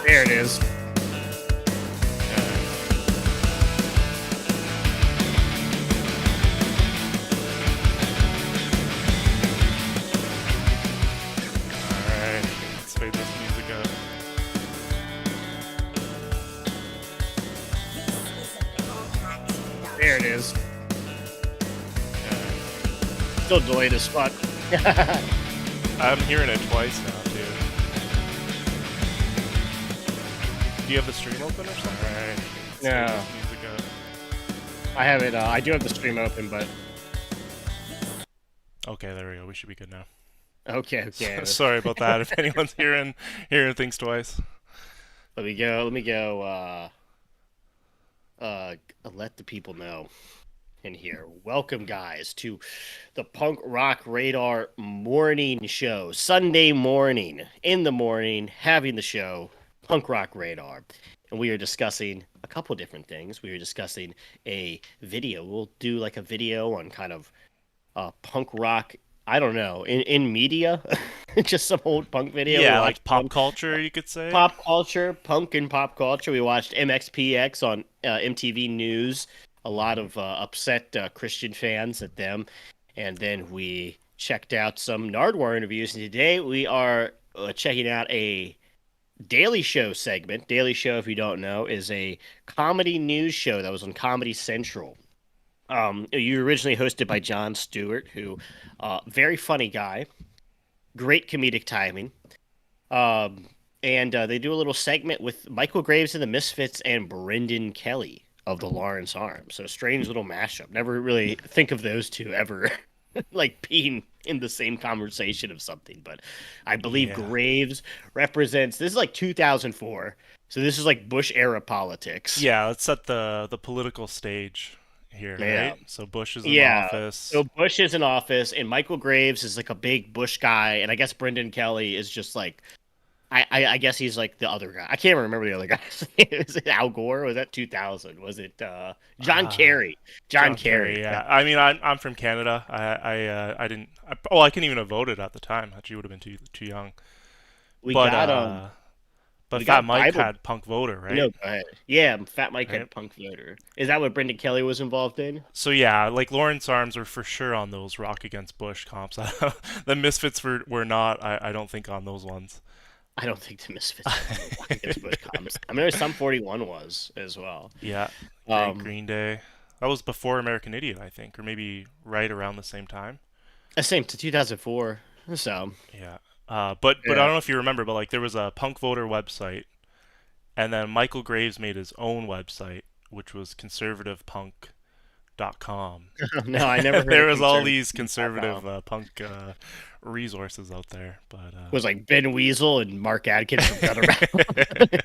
There it is. Alright, let's fade this music up. There it is. Still delayed as fuck. I'm hearing it twice now, too. Do you have the stream open or something? Alright, let's fade No. this music up. I have it. I do have the stream open, but Okay, there we go. We should be good now. okay. Sorry about that. If anyone's hearing things twice. Let me go. Let the people know in here. Welcome, guys, to the Punk Rock Radar morning show. Sunday morning, in the morning, having the show, Punk Rock Radar. And we are discussing a couple different things. We are discussing a video. We'll do like a video on kind of punk rock, I don't know, in media. Just some old punk video. Yeah, We like watched pop culture, you could say. pop culture, punk and pop culture. We watched MXPX on MTV News. A lot of upset Christian fans at them. And then we checked out some Nardwuar interviews. And today we are checking out a Daily Show segment. Daily Show, if you don't know, is a comedy news show that was on Comedy Central. You originally hosted by Jon Stewart, who very funny guy, great comedic timing. And they do a little segment with Michael Graves and the Misfits and Brendan Kelly of the Lawrence Arms. So strange little mashup. Never really think of those two ever like being in the same conversation of something. But I believe Graves represents, this is like 2004. So this is like Bush era politics. Yeah, let's set the political stage here, Yeah. right? So Bush is in office. So Bush is in office, and Michael Graves is like a big Bush guy, and I guess Brendan Kelly is just like, I guess he's like the other guy. I can't remember the other guy's name. Was it Al Gore? Was that 2000? Was it John Kerry? John Kerry. Yeah. I mean, I'm from Canada. I didn't. I couldn't even have voted at the time. Actually, would have been too young. We But got but we Fat got Mike Bible- had Punk Voter, right? No, go ahead. Yeah, Fat Mike had Right. Punk Voter. Is that what Brendan Kelly was involved in? So yeah, like Lawrence Arms are for sure on those Rock Against Bush comps. The Misfits were not. I don't think on those ones. I don't think the Misfits were against Bush comes. I mean, Sum 41 was as well. Yeah. Green Day. That was before American Idiot, I think, or maybe right around the same time. Same to 2004. So Yeah. But I don't know if you remember, but like there was a Punk Voter website, and then Michael Graves made his own website, which was conservativepunk.com. no, I never heard There of was all conservative these punk.com. conservative punk resources out there, but It was like Ben Weasel and Mark Adkins from Gutter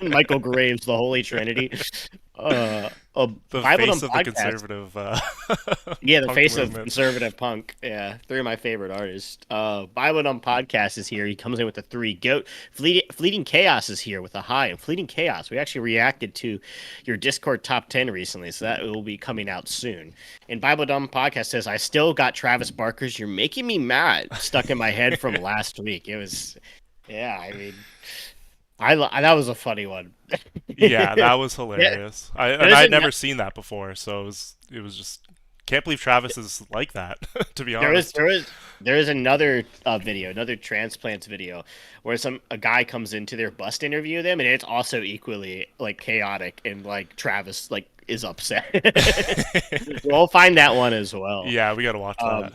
and Michael Graves, the Holy Trinity. the Bible face Dumb of the Podcast. conservative Yeah, the punk face movement. of conservative punk. Yeah, three of my favorite artists. Bible Dumb Podcast is here. He comes in with a 3. Goat. Fleeting Chaos is here with a high. And Fleeting Chaos, we actually reacted to your Discord top 10 recently, so that will be coming out soon. And Bible Dumb Podcast says, I still got Travis Barker's You're Making Me Mad stuck in my head from last week. It was, yeah, I mean, that was a funny one. Yeah, that was hilarious. I'd never seen that before, so it was just can't believe Travis is like that. To be honest, there is another video, another transplants video, where a guy comes into their bust interview them, and it's also equally like chaotic, and like Travis like is upset. We'll find that one as well. Yeah, we gotta watch that.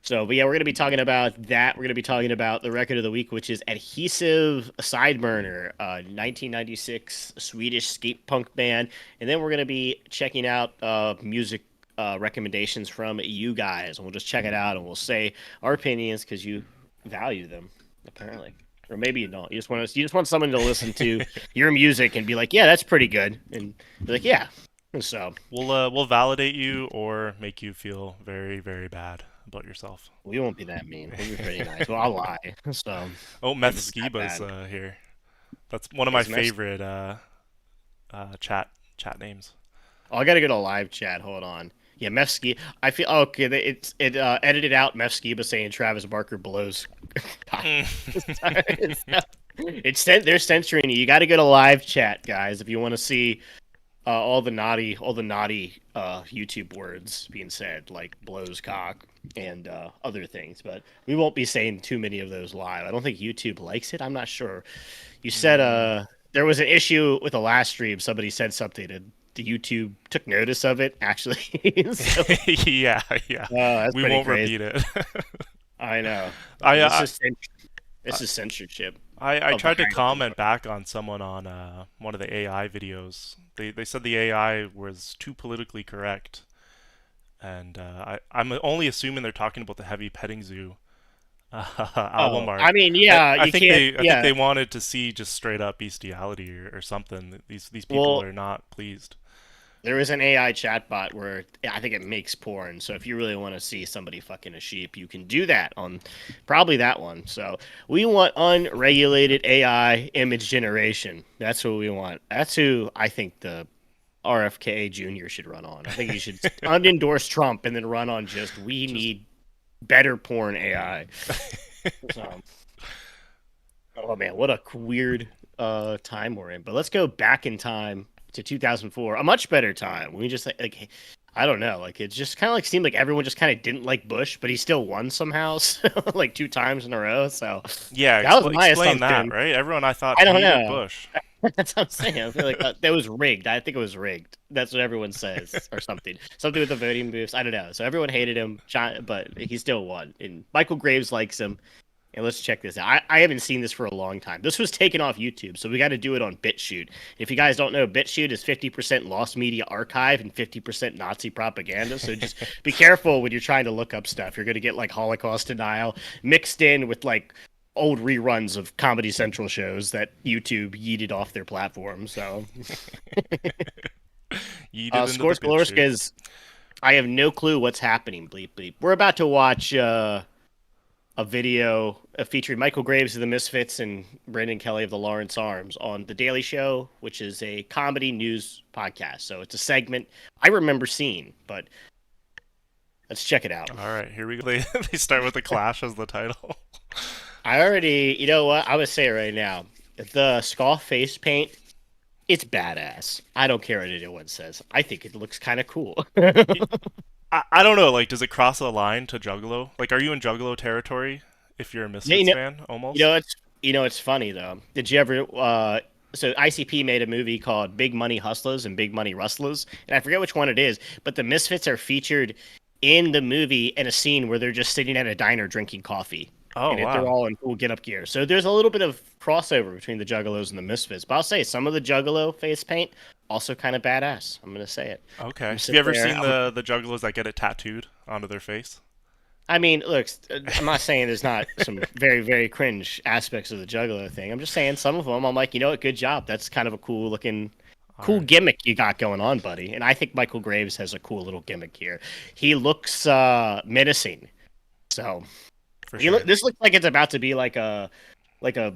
So, but yeah, we're going to be talking about that. We're going to be talking about the record of the week, which is Adhesive Sideburner, 1996 Swedish skate punk band. And then we're going to be checking out music recommendations from you guys. And we'll just check it out and we'll say our opinions because you value them, apparently. Or maybe you don't. You just want someone to listen to your music and be like, yeah, that's pretty good. And be like, yeah. So we'll validate you or make you feel very, very bad about yourself. we won't be that mean. We'll be pretty nice. Well, I'll lie. So Meth it's not Skiba's bad. here. That's one of my Is Meth- favorite chat names. Oh, I gotta go to live chat. Hold on. Yeah, Mefski. I feel okay. It edited out Mefskiba saying Travis Barker blows. Sorry. They're censoring you. You got to go to live chat, guys, if you want to see all the naughty YouTube words being said, like blows cock and other things. But we won't be saying too many of those live. I don't think YouTube likes it. I'm not sure. You said Mm. there was an issue with the last stream. Somebody said something, and the YouTube took notice of it. Actually, so Yeah, yeah. that's We pretty won't crazy. repeat it. I know. I, This I is this is censorship I of the tried to highest comment order. back on someone on one of the AI videos. They said the AI was too politically correct, and I'm only assuming they're talking about the Heavy Petting Zoo album Oh, art. I mean, yeah, you can't. I think Yeah, they wanted to see just straight up bestiality or something. These people well, are not pleased. there is an AI chatbot where I think it makes porn. So if you really want to see somebody fucking a sheep, you can do that on probably that one. So we want unregulated AI image generation. That's what we want. That's who I think the RFK Jr. should run on. I think he should unendorse Trump and then run on just we Just need better porn AI. So, oh man, what a weird time we're in. But let's go back in time to 2004, a much better time. We just like I don't know, like it just kind of like seemed like everyone just kind of didn't like Bush, but he still won somehow, so, like 2 times in a row. So yeah, that was my explain that, assumption. right? Everyone I thought I don't hated know. Bush. That's what I'm saying. I feel like that was rigged. I think it was rigged. That's what everyone says, or something. Something with the voting booths. I don't know. So everyone hated him, but he still won. And Michael Graves likes him. And let's check this out. I haven't seen this for a long time. This was taken off YouTube, so we got to do it on BitChute. If you guys don't know, BitChute is 50% lost media archive and 50% Nazi propaganda. So just be careful when you're trying to look up stuff. You're going to get like Holocaust denial mixed in with like old reruns of Comedy Central shows that YouTube yeeted off their platform. So, Yeeted into the Scores bit shoot. Galorska's, I have no clue what's happening, bleep bleep. We're about to watch a video featuring Michael Graves of the Misfits and Brandon Kelly of the Lawrence Arms on The Daily Show, which is a comedy news podcast. So it's a segment I remember seeing, but let's check it out. All right, here we go. They start with the Clash as the title. I already, you know what? I'm going to say it right now. The skull face paint, it's badass. I don't care what anyone says. I think it looks kind of cool. I don't know. Like, does it cross the line to Juggalo? Like, are you in Juggalo territory if you're a Yeah, Misfits fan? Almost. it's funny though. Did you ever so ICP made a movie called Big Money Hustlers and Big Money Rustlers, and I forget which one it is, but the Misfits are featured in the movie in a scene where they're just sitting at a diner drinking coffee. Oh They're wow. all in full get up gear. So there's a little bit of crossover between the Juggalos and the Misfits. But I'll say some of the Juggalo face paint also kind of badass. I'm gonna say it. Okay. I'm Have you sitting ever there. seen the Juggalos that get it tattooed onto their face? I mean, look, I'm not saying there's not some very, very cringe aspects of the Juggalo thing. I'm just saying some of them, I'm like, you know what, good job. That's kind of a All cool right, gimmick you got going on, buddy. And I think Michael Graves has a cool little gimmick here. He looks menacing. So for sure. this looks like it's about to be like a like a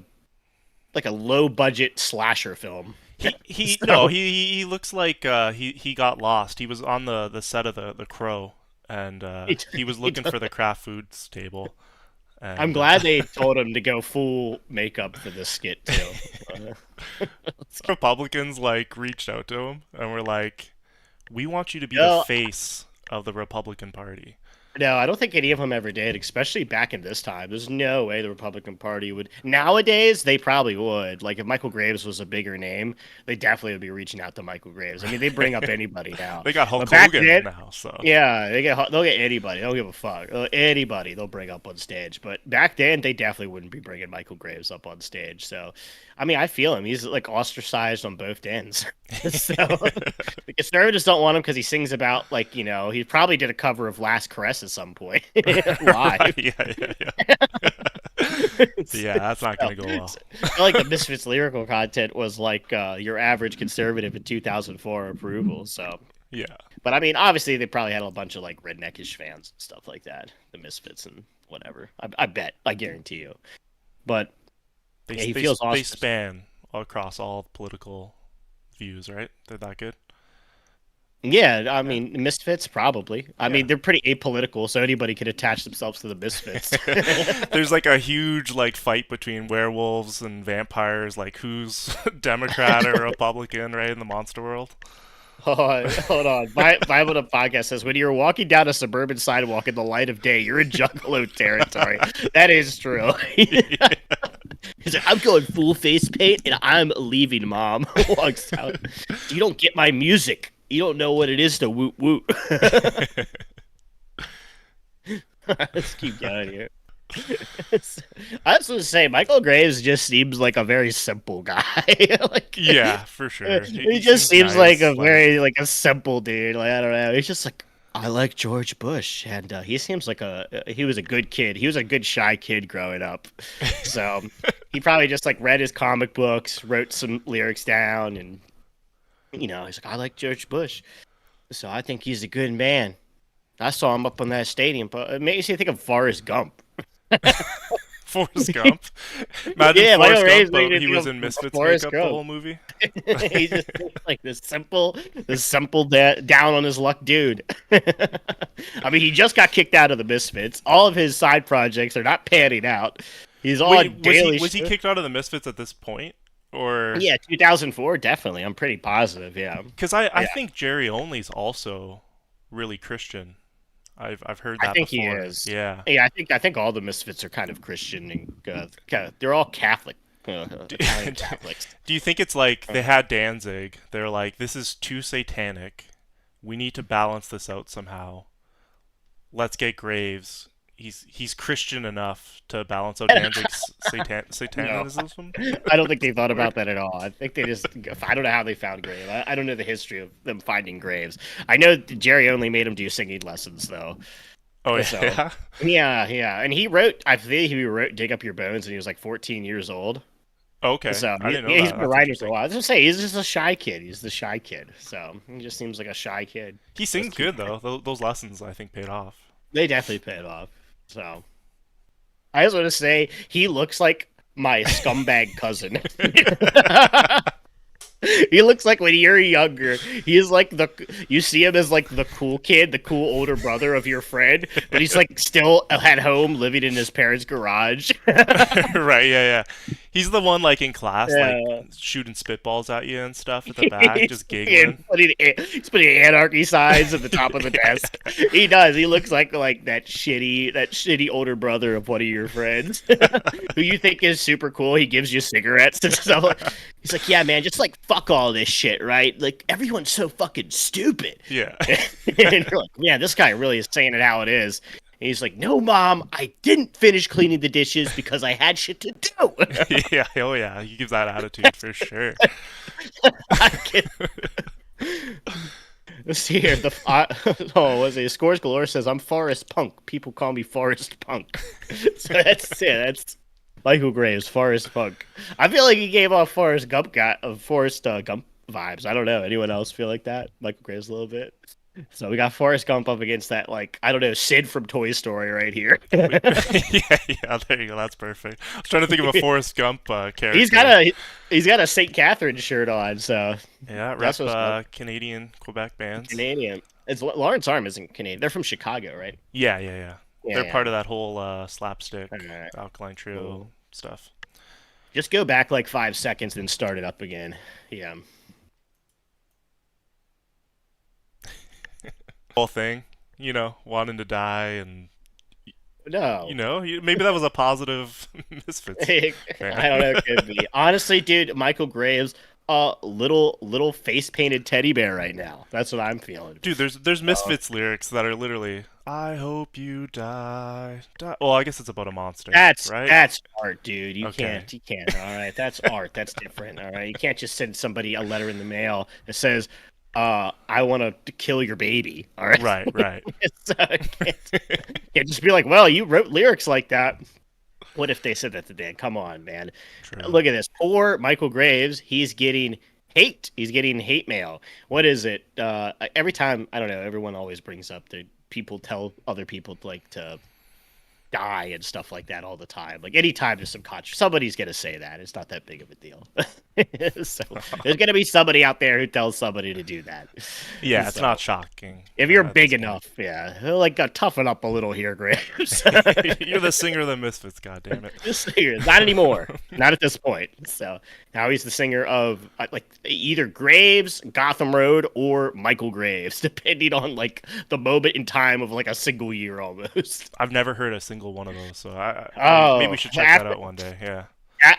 low budget slasher film. He no So he looks like he got lost. He was on the set of the Crow, and he, he was he looking does. for the craft foods table, I'm and glad they told him to go full makeup for this skit too. Republicans like reached out to him and were like, "We want you to be the No, face of the Republican Party." no, I don't think any of them ever did, especially back in this time. There's no way the Republican Party would. Nowadays, they probably would. Like, if Michael Graves was a bigger name, they definitely would be reaching out to Michael Graves. I mean, they bring up anybody now. They got But Hulk back Hogan then, now, so yeah, they'll get anybody. They don't give a fuck. Anybody they'll bring up on stage. But back then, they definitely wouldn't be bringing Michael Graves up on stage. So, I mean, I feel him. He's like ostracized on both ends. So the conservatives don't want him because he sings about like he probably did a cover of Last Caress at some point live. yeah, yeah, yeah. That's not So, gonna go well. I feel like the Misfits lyrical content was like your average conservative in 2004 approval. So, Yeah, but I mean, obviously they probably had a bunch of like redneckish fans and stuff like that. The Misfits and whatever. I bet. I guarantee you. But yeah, he feels they awesome. span across all political views, right? They're that good. Yeah, I Yeah. mean, Misfits probably. I Yeah. mean, they're pretty apolitical, so anybody could attach themselves to the Misfits. There's like a huge like fight between werewolves and vampires, like who's Democrat or Republican, right, in the monster world. Hold on. Bible the podcast says when you're walking down a suburban sidewalk in the light of day, you're in Juggalo territory. That is true. He's like, I'm going full face paint and I'm leaving, Mom. Walks out. You don't get my music. You don't know what it is to woot woot. Let's keep going here. I was going to say, Michael Graves just seems like a very simple guy. like, Yeah, for sure. he He just seems seems like nice. a very like a simple dude. Like I don't know. He's just like I like George Bush, and he seems like he was a good kid. He was a good shy kid growing up. So he probably just like read his comic books, wrote some lyrics down, and he's like I like George Bush, so I think he's a good man. I saw him up on that stadium, but it makes you think of Forrest Gump. Forrest Gump. Imagine Yeah, Michael Forrest Graves Gump, made but me he think was of in Misfits Forrest makeup the Gump. whole movie. He just seems like this simple down on his luck dude. I mean, he just got kicked out of the Misfits. All of his side projects are not panning out. He's on Wait, was he daily. was he kicked out of the Misfits at this point, or Yeah, 2004, definitely. I'm pretty positive. Yeah, because I yeah. think Jerry Only's also really Christian. I've heard I that think he before. is. Yeah. Yeah, I think all the Misfits are kind of Christian and they're all Catholic, Do, Italian Catholics. do you think it's like they had Danzig? They're like, this is too satanic. We need to balance this out somehow. Let's get Graves. He's Christian enough to balance out Danzig's No, satanism. I don't think they thought Or about that at all. I think they just, I don't know how they found Grave. I don't know the history of them finding graves. I know Jerry only made him do singing lessons, though. oh So, yeah, yeah, yeah. And I think he wrote Dig Up Your Bones, and he was like 14 years old. okay. So, I didn't know he's that. been That's writing for a interesting. while. I was going to say, he's just a shy kid. He's the shy kid. So, he just seems like a shy kid. He Let's sings keep good though. Those lessons I think paid off. They definitely paid off. So, I just want to say, he looks like my scumbag cousin. He looks like when you're younger, he's like you see him as like the cool kid, the cool older brother of your friend, but he's like still at home living in his parents' garage. Right, yeah, yeah. He's the one like in class, like Yeah. shooting spitballs at you and stuff at the back, just giggling. He's putting anarchy signs at the top of the desk. He does. He looks like that shitty older brother of one of your friends who you think is super cool. He gives you cigarettes and stuff. He's like, yeah, man, just like fuck all this shit, right? Like everyone's so fucking stupid. Yeah. And you're like, yeah, this guy really is saying it how it is. And he's like, no, Mom, I didn't finish cleaning the dishes because I had shit to do. Yeah, oh yeah, he gives that attitude for sure. I can Let's see here. Was it? Scores Galore says, I'm Forrest Punk. People call me Forrest Punk. So that's it. That's Michael Graves, Forrest Punk. I feel like he gave off Forrest Gump vibes. I don't know. Anyone else feel like that? Michael Graves a little bit. So we got Forrest Gump up against that, like, I don't know, Sid from Toy Story right here. Yeah, yeah, there you go. That's perfect. I was trying to think of a Forrest Gump character. He's got a St. Catherine shirt on, so Yeah, that's rep what's up. Canadian Quebec bands. Canadian. It's Lawrence Arm isn't Canadian. They're from Chicago, right? Yeah, yeah, yeah. Yeah, They're yeah. part of that whole slapstick All right. alkaline trio Cool. stuff. Just go back like 5 seconds and start it up again. Yeah. Whole thing, wanting to die and No. maybe that was a positive Misfits I fan. don't know. Could be. Honestly, dude, Michael Graves, little face painted teddy bear right now. That's what I'm feeling. Dude, there's Misfits lyrics that are literally "I hope you die, die." Well, I guess it's about a monster, That's right? that's art, dude. You Okay. can't. You can't. All right, that's art. That's different. All right, you can't just send somebody a letter in the mail that says, I want to kill your baby." All right. Right, right. So, can't just be like, well, you wrote lyrics like that. What if they said that to Dan? Come on, man. True. Look at this. Poor Michael Graves. He's getting hate. He's getting hate mail. What is it? Every time, I don't know, everyone always brings up that people tell other people like to die and stuff like that all the time. Like anytime there's some somebody's gonna say that. It's not that big of a deal. So there's gonna be somebody out there who tells somebody to do that. Yeah, it's So not shocking. if you're At big this point. enough, yeah, like toughen up a little here, Graves. You're the singer of the Misfits, God damn it. This singer, not anymore. Not at this point. So now he's the singer of like either Graves, Gotham Road, or Michael Graves, depending on like the moment in time of like a single year almost. I've never heard a single one of those, so maybe we Oh, should check that out one day. Yeah.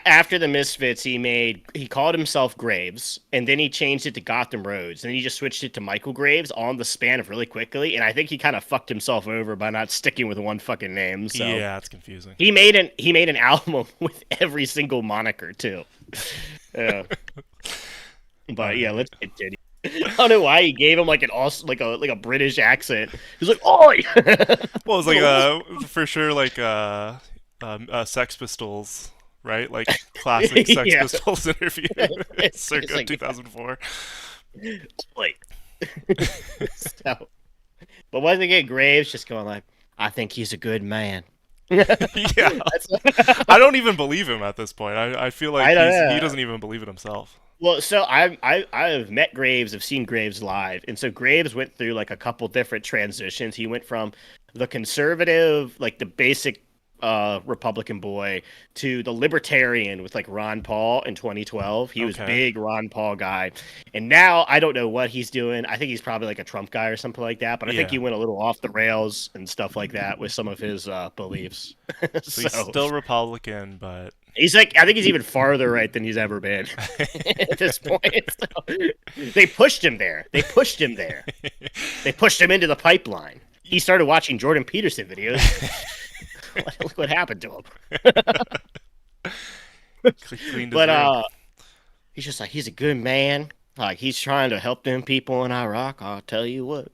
after the Misfits, he called himself Graves, and then he changed it to Gotham Roads, and then he just switched it to Michael Graves on the span of really quickly. And I think he kind of fucked himself over by not sticking with one fucking name. So Yeah, it's confusing. he made an album with every single moniker too. Yeah, but yeah, let's continue. I don't know why he gave him like an awesome, like a British accent. He's like, "Oi!" Well, it's like for sure like Sex Pistols, right? Like classic Sex Yeah. Pistols interview, It's circa like, 2004. "Oi!" So, but once again, Graves just going like, "I think he's a good man." Yeah, I don't even believe him at this point. I feel like I don't he know. doesn't even believe it himself. Well, so I've met Graves, I've seen Graves live, and so Graves went through like a couple different transitions. He went from the conservative, like the basic Republican boy, to the libertarian with like Ron Paul in 2012. He was Okay. big Ron Paul guy, and now I don't know what he's doing. I think he's probably like a Trump guy or something like that. But I think Yeah. he went a little off the rails and stuff like that with some of his beliefs. So he's still Republican, but He's like, I think he's even farther right than he's ever been at this point. So, they pushed him there. They pushed him there. They pushed him into the pipeline. He started watching Jordan Peterson videos. Look what happened to him. cleaned his But room. he's just like, he's a good man. Like he's trying to help them people in Iraq. I'll tell you what.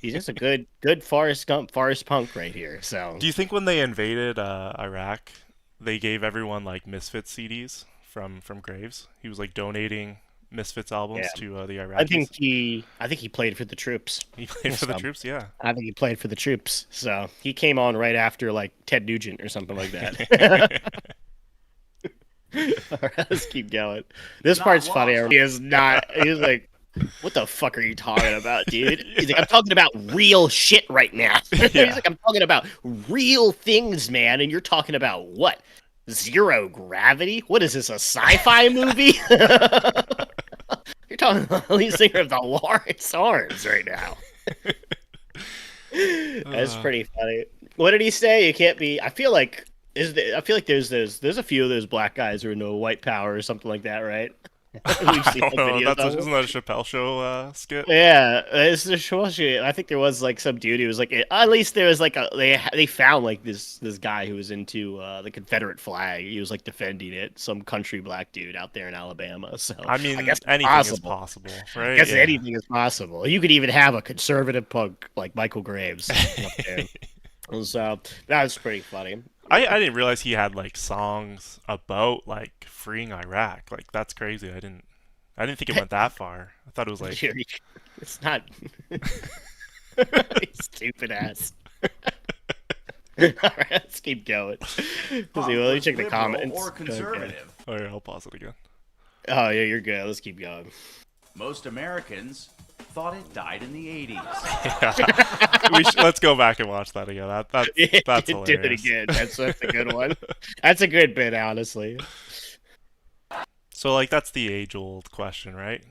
He's just a good Forrest Gump, Forrest Punk right here. So Do you think when they invaded Iraq, they gave everyone like Misfits CDs from Graves? He was like donating Misfits albums yeah, to the I Iraqis. think he played for the troops. He played for the So, troops, yeah. I think he played for the troops. So he came on right after like Ted Nugent or something like that. All right, let's keep going. This Not part's lost. funny. He is not. He's like, "What the fuck are you talking about, dude?" He's like, "I'm talking about real shit right now." He's Yeah. like, "I'm talking about real things, man, and you're talking about what? Zero gravity? What is this? A sci-fi movie?" You're talking about the lead singer of the Lawrence Arms right now. That's pretty funny. What did he say? You can't be. I feel like I feel like there's a few of those black guys who know white power or something like that, right? We've I seen don't like, know. videos of them. Isn't that a Chappelle show skit? Yeah, it's the shit. I think there was like some dude who was like, at least there was like they found like this guy who was into the Confederate flag. He was like defending it. Some country black dude out there in Alabama. So I mean, I guess it's anything is possible. possible, I right? guess Yeah. anything is possible. You could even have a conservative punk like Michael Graves up there. So that was pretty funny. I didn't realize he had like songs about like freeing Iraq. Like that's crazy. I didn't think it went that far. I thought it was like It's not. Stupid ass. All right, let's keep going. Let's see, let me check the Liberal comments. or Okay. conservative. oh yeah, I'll pause it again. Oh yeah, you're good. Let's keep going. Most Americans thought it died in the 80s. Let's go back and watch that again. That's Do hilarious. it again. That's a good one. That's a good bit, honestly. So like that's the age-old question, right?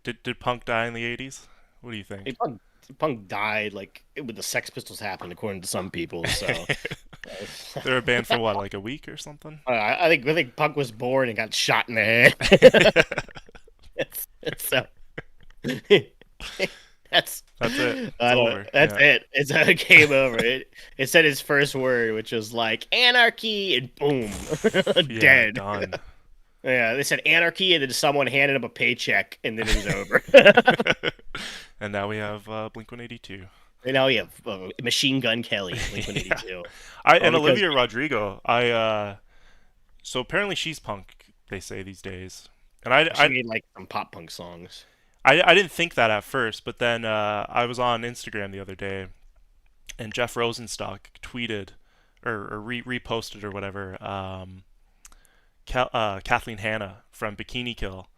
Did punk die in the 80s? What do you think? Hey, Punk died like when the Sex Pistols happened, according to some people. So They're a band for what, like a week or something? I think Punk was born and got shot in the head. So that's That's it. It's I don't, over. that's Yeah. it. It's a game over. It said his first word, which was like anarchy, and boom, Yeah, dead. done. Yeah, they said anarchy, and then someone handed him a paycheck, and then it was over. And now we have Blink-182. And now we have Machine Gun Kelly, Blink-182. And because- Olivia Rodrigo. So apparently she's punk. They say these days. And She made like some pop punk songs. I didn't think that at first, but then I was on Instagram the other day, and Jeff Rosenstock tweeted, or reposted or whatever. Kathleen Hanna from Bikini Kill,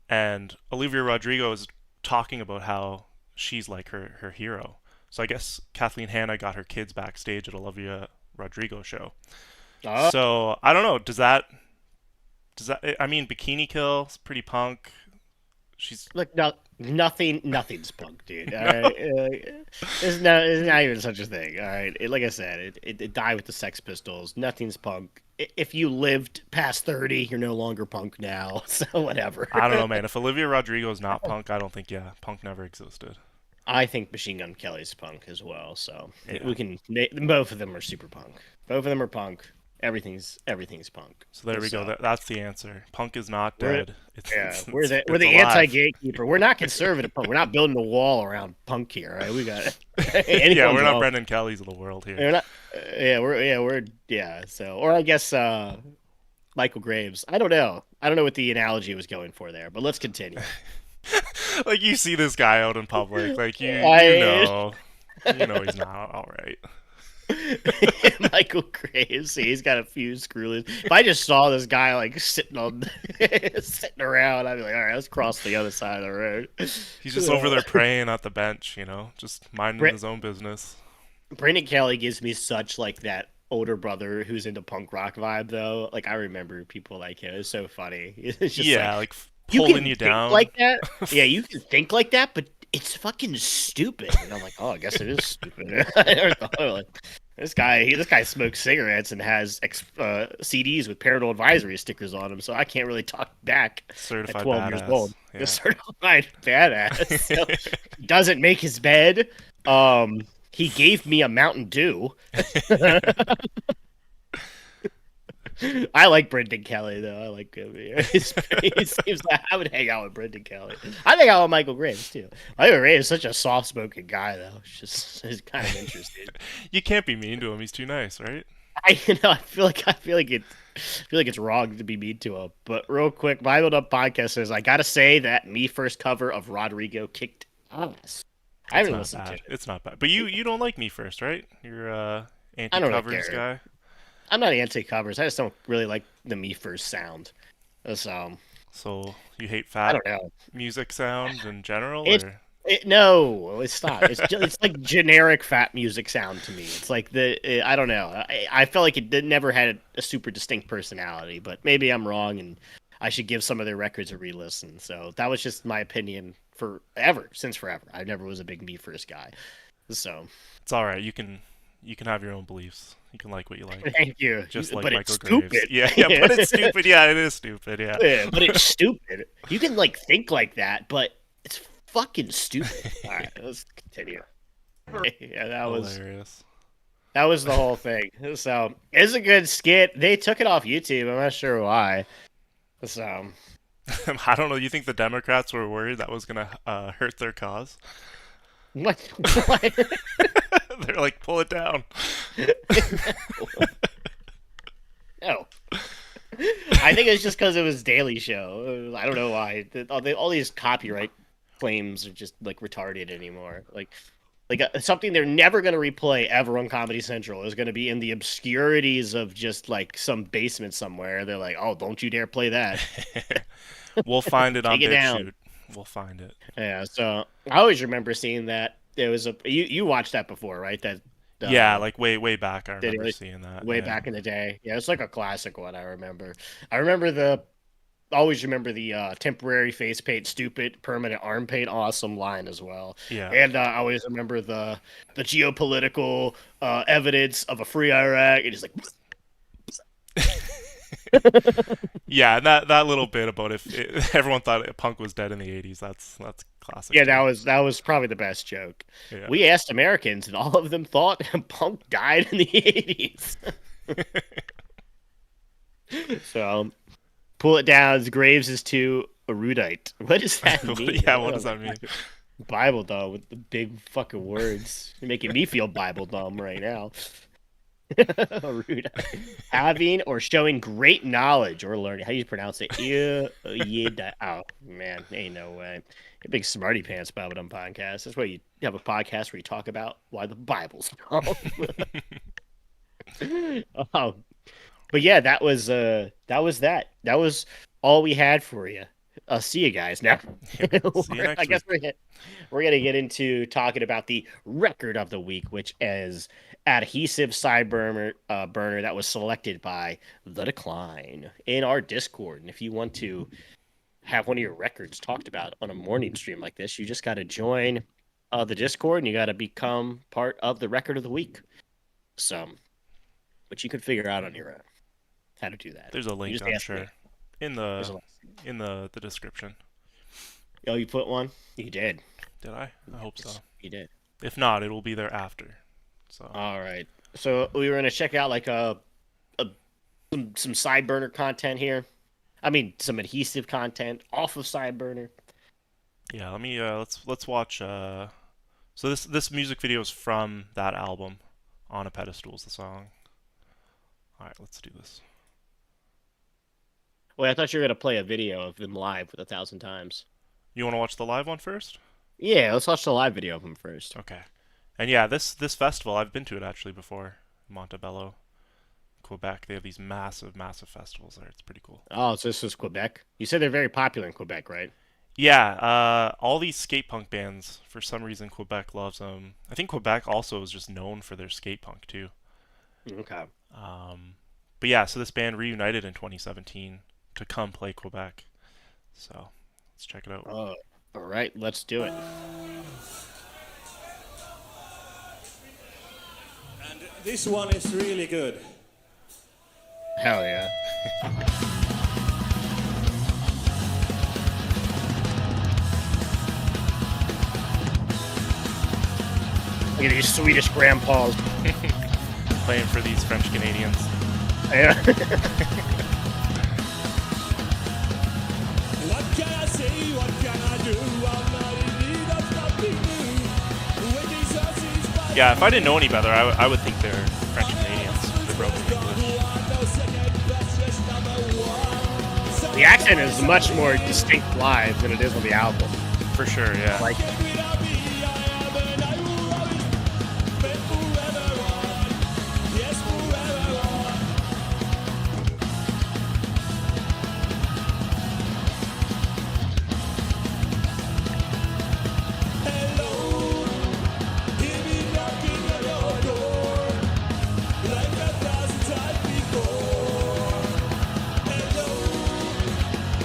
and Olivia Rodrigo is talking about how she's like her hero. So I guess Kathleen Hanna got her kids backstage at Olivia Rodrigo show. Oh, So I don't know. Does that? I mean, Bikini Kill is pretty punk. She's look, no, nothing's punk, dude. All right, there's not even such a thing. All right, like I said, it died with the Sex Pistols. Nothing's punk. If you lived past 30, you're no longer punk now. So whatever. I don't know, man. If Olivia Rodrigo is not punk, I don't think punk never existed. I think Machine Gun Kelly's punk as well. So Yeah. we can. Both of them are super punk. Both of them are punk. Everything's punk. So there we go. That's the answer. Punk is not We're- dead. We're the alive. anti-gatekeeper. We're not conservative punk. We're not building a wall around punk here, right? We got Yeah, we're not Brendan Kelly's of the world here. We're not. So, or I guess Michael Graves. I don't know. I don't know what the analogy was going for there, but let's continue. Like you see this guy out in public, like you know he's not all right. Michael Graves. He's got a few screw loose. If I just saw this guy like sitting around, I'd be like, all right, let's cross the other side of the road. He's just over there praying at the bench, just minding his own business. Brendan Kelly gives me such like that older brother who's into punk rock vibe though. Like I remember people like him. It's so funny. It's just like pulling you down like that. Yeah, you can think like that, but it's fucking stupid. And I'm like, oh, I guess it is stupid. I never thought like this guy smokes cigarettes and has CDs with parental advisory stickers on them, so I can't really talk back certified at 12 badass. years old. Yeah. Just certified badass. So, doesn't make his bed. He gave me a Mountain Dew. I like Brendan Kelly though. I like him. He seems like I would hang out with Brendan Kelly. I hang out with Michael Graves too. Michael Graves is such a soft-spoken guy though. It's kind of interesting. You can't be mean to him. He's too nice, right? I feel like it's wrong to be mean to him. But real quick, Bible Dump Podcast says I gotta say that Me First cover of Rodrigo kicked ass. I haven't listened to it. It's not bad. But you don't like Me First, right? You're I don't anti-covers really care. guy. I'm not anti-covers. I just don't really like the Me First sound. So you hate I fat don't know. music sound in general, It's- or No, it's not. It's like generic fat music sound to me. It's like I don't know. I felt like it never had a super distinct personality, but maybe I'm wrong, and I should give some of their records a re-listen. So that was just my opinion since forever. I never was a big Me First guy. So it's all right. You can have your own beliefs. You can like what you like. thank you. Just like but Michael it's Graves. stupid. Yeah, but it's stupid. Yeah, it is stupid. Yeah. Yeah, but it's stupid. You can like think like that, but it's fucking stupid. All right, let's continue. Yeah, that was Hilarious. the whole thing. So it's a good skit. They took it off YouTube. I'm not sure why. So I don't know. You think the Democrats were worried that was gonna hurt their cause? what? What? They're like, pull it down. No. I think it's just because it was Daily Show. I don't know why. All these copyright claims are just like retarded anymore. Like something they're never going to replay ever on Comedy Central is going to be in the obscurities of just like some basement somewhere. They're like, oh, don't you dare play that. We'll find it on Take it down. BitChute. We'll find it. Yeah, so I always remember seeing that. There was you watched that before, right? That Yeah, like way back. I Did remember it? seeing that. way yeah. back in the day. Yeah, it's like a classic one. I remember always remember the temporary face paint, stupid, permanent arm paint, awesome line as well. Yeah. And I always remember the geopolitical evidence of a free Iraq. It is like Yeah, and that little bit about if everyone thought punk was dead in the 80s, that's classic. yeah, that was probably the best joke. Yeah. We asked Americans, and all of them thought punk died in the 80s. So, pull it down. Graves is too erudite. What does that mean? Yeah, what does that mean? Bible dumb with the big fucking words. You're making me feel Bible dumb right now. Erudite. Having or showing great knowledge or learning. How do you pronounce it? Oh, man. Ain't no way. A big smarty pants Bible dumb podcast. That's why you have a podcast where you talk about why the Bible's dumb. Um, but yeah, that. That was all we had for you. I'll see you guys now. Yep. See you I next guess week. we're gonna get into talking about the record of the week, which is Adhesive Sideburner burner that was selected by The Decline in our Discord. And if you want to have one of your records talked about on a morning stream like this, you just got to join the Discord and you got to become part of the record of the week. So, but you can figure out on your own how to do that. There's a You link, just I'm ask me. sure, in There's the a link. description. Oh, you put one? You did. Did I? I hope so. You did. If not, it will be there after. So All right. So we were gonna check out like some Sideburner content here. I mean, some adhesive content off of Sideburner. yeah, let me let's watch. So this music video is from that album, On a Pedestal is the song. All right, let's do this. Wait, I thought you were gonna play a video of them live with 1,000 times. You want to watch the live one first? Yeah, let's watch the live video of them first. Okay. And yeah, this festival, I've been to it actually before. Montebello, Quebec. They have these massive festivals there. It's pretty cool. Oh, so this is Quebec. You said they're very popular in Quebec, right? Yeah, all these skate punk bands, for some reason Quebec loves them. I think Quebec also is just known for their skate punk too. Okay. But yeah, so this band reunited in 2017 to come play Quebec. So let's check it out. Oh, all right, let's do it. And this one is really good. Hell yeah. Look at these Swedish grandpas. Playing for these French Canadians. Yeah. What can I say? What can I do? I'm not in need of nothing new. When these horses fight, Yeah, if I didn't know any better, I would think they're French Canadians. They're broken English. The accent is much more distinct live than it is on the album. For sure, yeah. Like,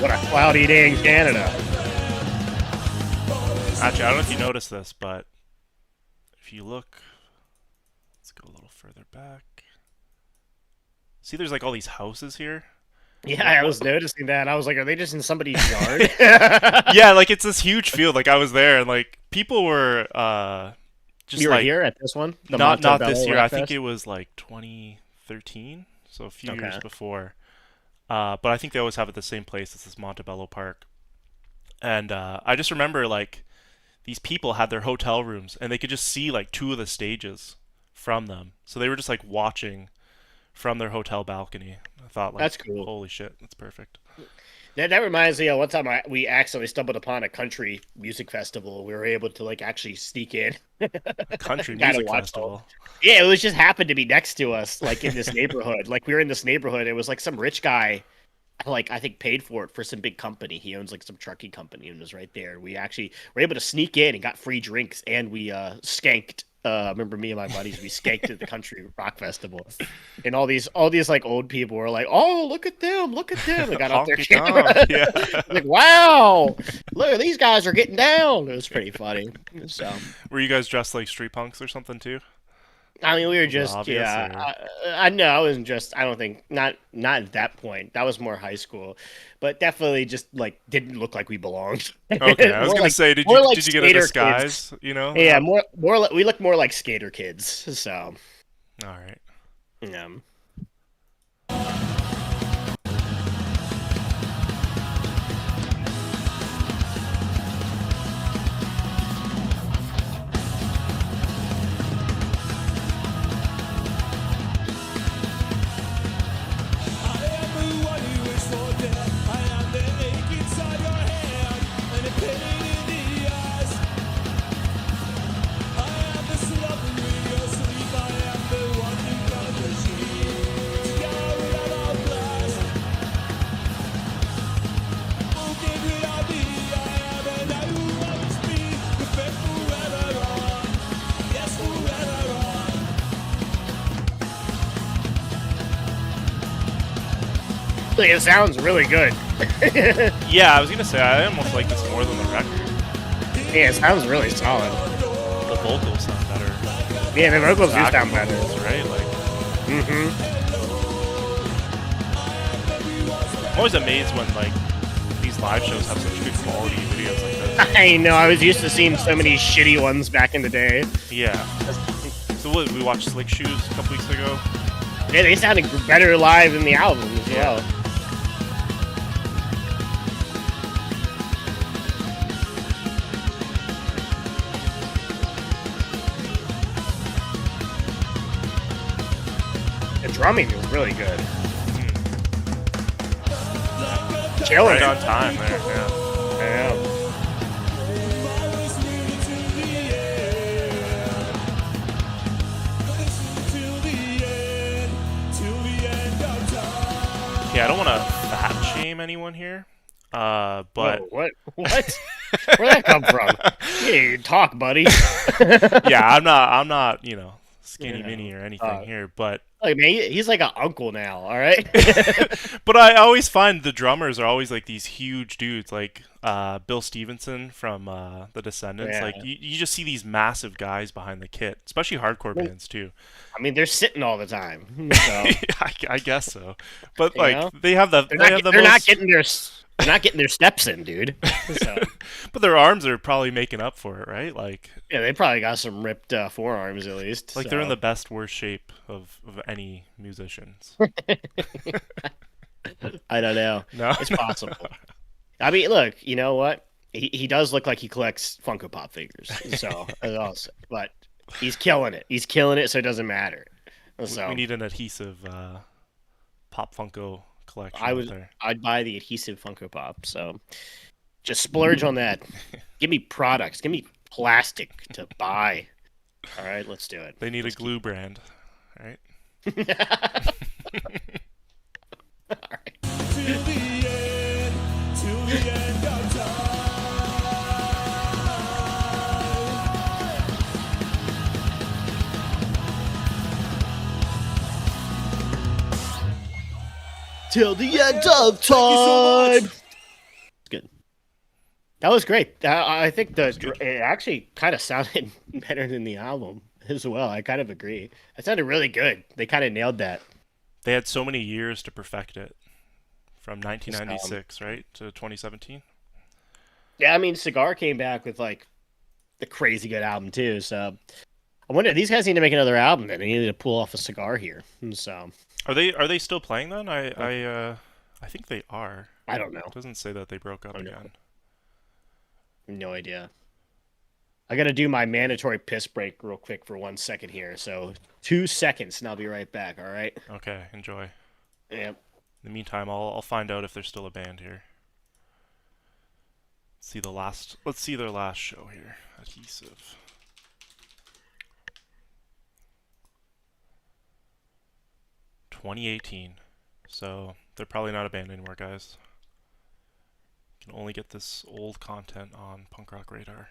what a cloudy day in Canada. Actually, I don't know if you noticed this, but if you look, let's go a little further back. See, there's like all these houses here. Yeah, I was noticing that. I was like, are they just in somebody's yard? Yeah, like it's this huge field. Like I was there, and like people were just You were like here at this one? The not Montebello this year. Rap I think Fest? it was like 2013, so a few years Okay. before. But I think they always have it the same place. It's this Montebello Park, and I just remember like these people had their hotel rooms, and they could just see like two of the stages from them. So they were just like watching from their hotel balcony. I thought like, That's cool. Holy shit, that's perfect. That reminds me of one time we accidentally stumbled upon a country music festival. We were able to like actually sneak in. A country Gotta music watch festival. Yeah, it was just happened to be next to us, like in this neighborhood. Like we were in this neighborhood. It was like some rich guy, like I think paid for it for some big company. He owns like some trucking company and was right there. We actually were able to sneak in and got free drinks, and we skanked. I remember me and my buddies, we skanked at the country rock festival, and all these like old people were like, "Oh, look at them! Look at them!" They got out their Honky camera. tonk, yeah. Like, wow, look, these guys are getting down. It was pretty funny. So, Were you guys dressed like street punks or something too? I mean, we were Was it just, obvious, yeah. I know I wasn't just. I don't think not at that point. That was more high school, but definitely just like didn't look like we belonged. Okay, I was More gonna like- say, did more you like did you get a skater disguise? kids. You know? Yeah, more like we look more like skater kids. So, All right. yeah. Like, it sounds really good. Yeah, I was gonna say I almost like this more than the record. Yeah, it sounds really solid. The vocals sound better. Yeah, the vocals do sound better. Vocals, right? Like, I'm always amazed when like these live shows have such good quality videos like this. I know, I was used to seeing so many shitty ones back in the day. Yeah. So what, we watched Slick Shoes a couple weeks ago. Yeah, they sounded better live than the album as well. The drumming was really good. Killing Right it. on time there, yeah. Yeah. Okay, I don't want to fat shame anyone here, but Whoa, what? What? Where'd that come from? Yeah, talk, buddy. yeah, I'm not, skinny Yeah. mini or anything here, but Like, man, he's like an uncle now. All right. but I always find the drummers are always like these huge dudes, like Bill Stevenson from the Descendants. Yeah. Like you just see these massive guys behind the kit, especially hardcore bands too. I mean, they're sitting all the time. So, I guess so, but You like know? they have the they're they not, have the they're most, not getting their steps in, dude. So, but their arms are probably making up for it, right? Like yeah, they probably got some ripped forearms at least. like so. they're in the best worst shape of any musicians. I don't know. No, It's possible. I mean, look, you know what? He does look like he collects Funko Pop figures. So, also, but he's killing it. He's killing it, so it doesn't matter. So we need an adhesive Pop Funko collection. I'd buy the adhesive Funko Pop. So just splurge on that. Give me products. Give me plastic to buy. All right, let's do it. They need a glue brand, right? All right. Till the end of time. Till the end of time. so much. Good. That was great. I think it actually kind of sounded better than the album as well. I kind of agree. It sounded really good. They kind of nailed that. They had so many years to perfect it, from 1996, right, to 2017. Yeah, I mean, Cigar came back with like the crazy good album too. So I wonder, these guys need to make another album. Then they need to pull off a Cigar here. And so Are they still playing then? I think they are. I don't know. It doesn't say that they broke up I don't know. again. No idea. I got to do my mandatory piss break real quick for 1 second here. So 2 seconds, and I'll be right back. All right. Okay, enjoy. Yeah. In the meantime, I'll find out if they're still a band here. Let's see their last show here. Adhesive. (2018). So they're probably not a band anymore, guys. You can only get this old content on Punk Rock Radar.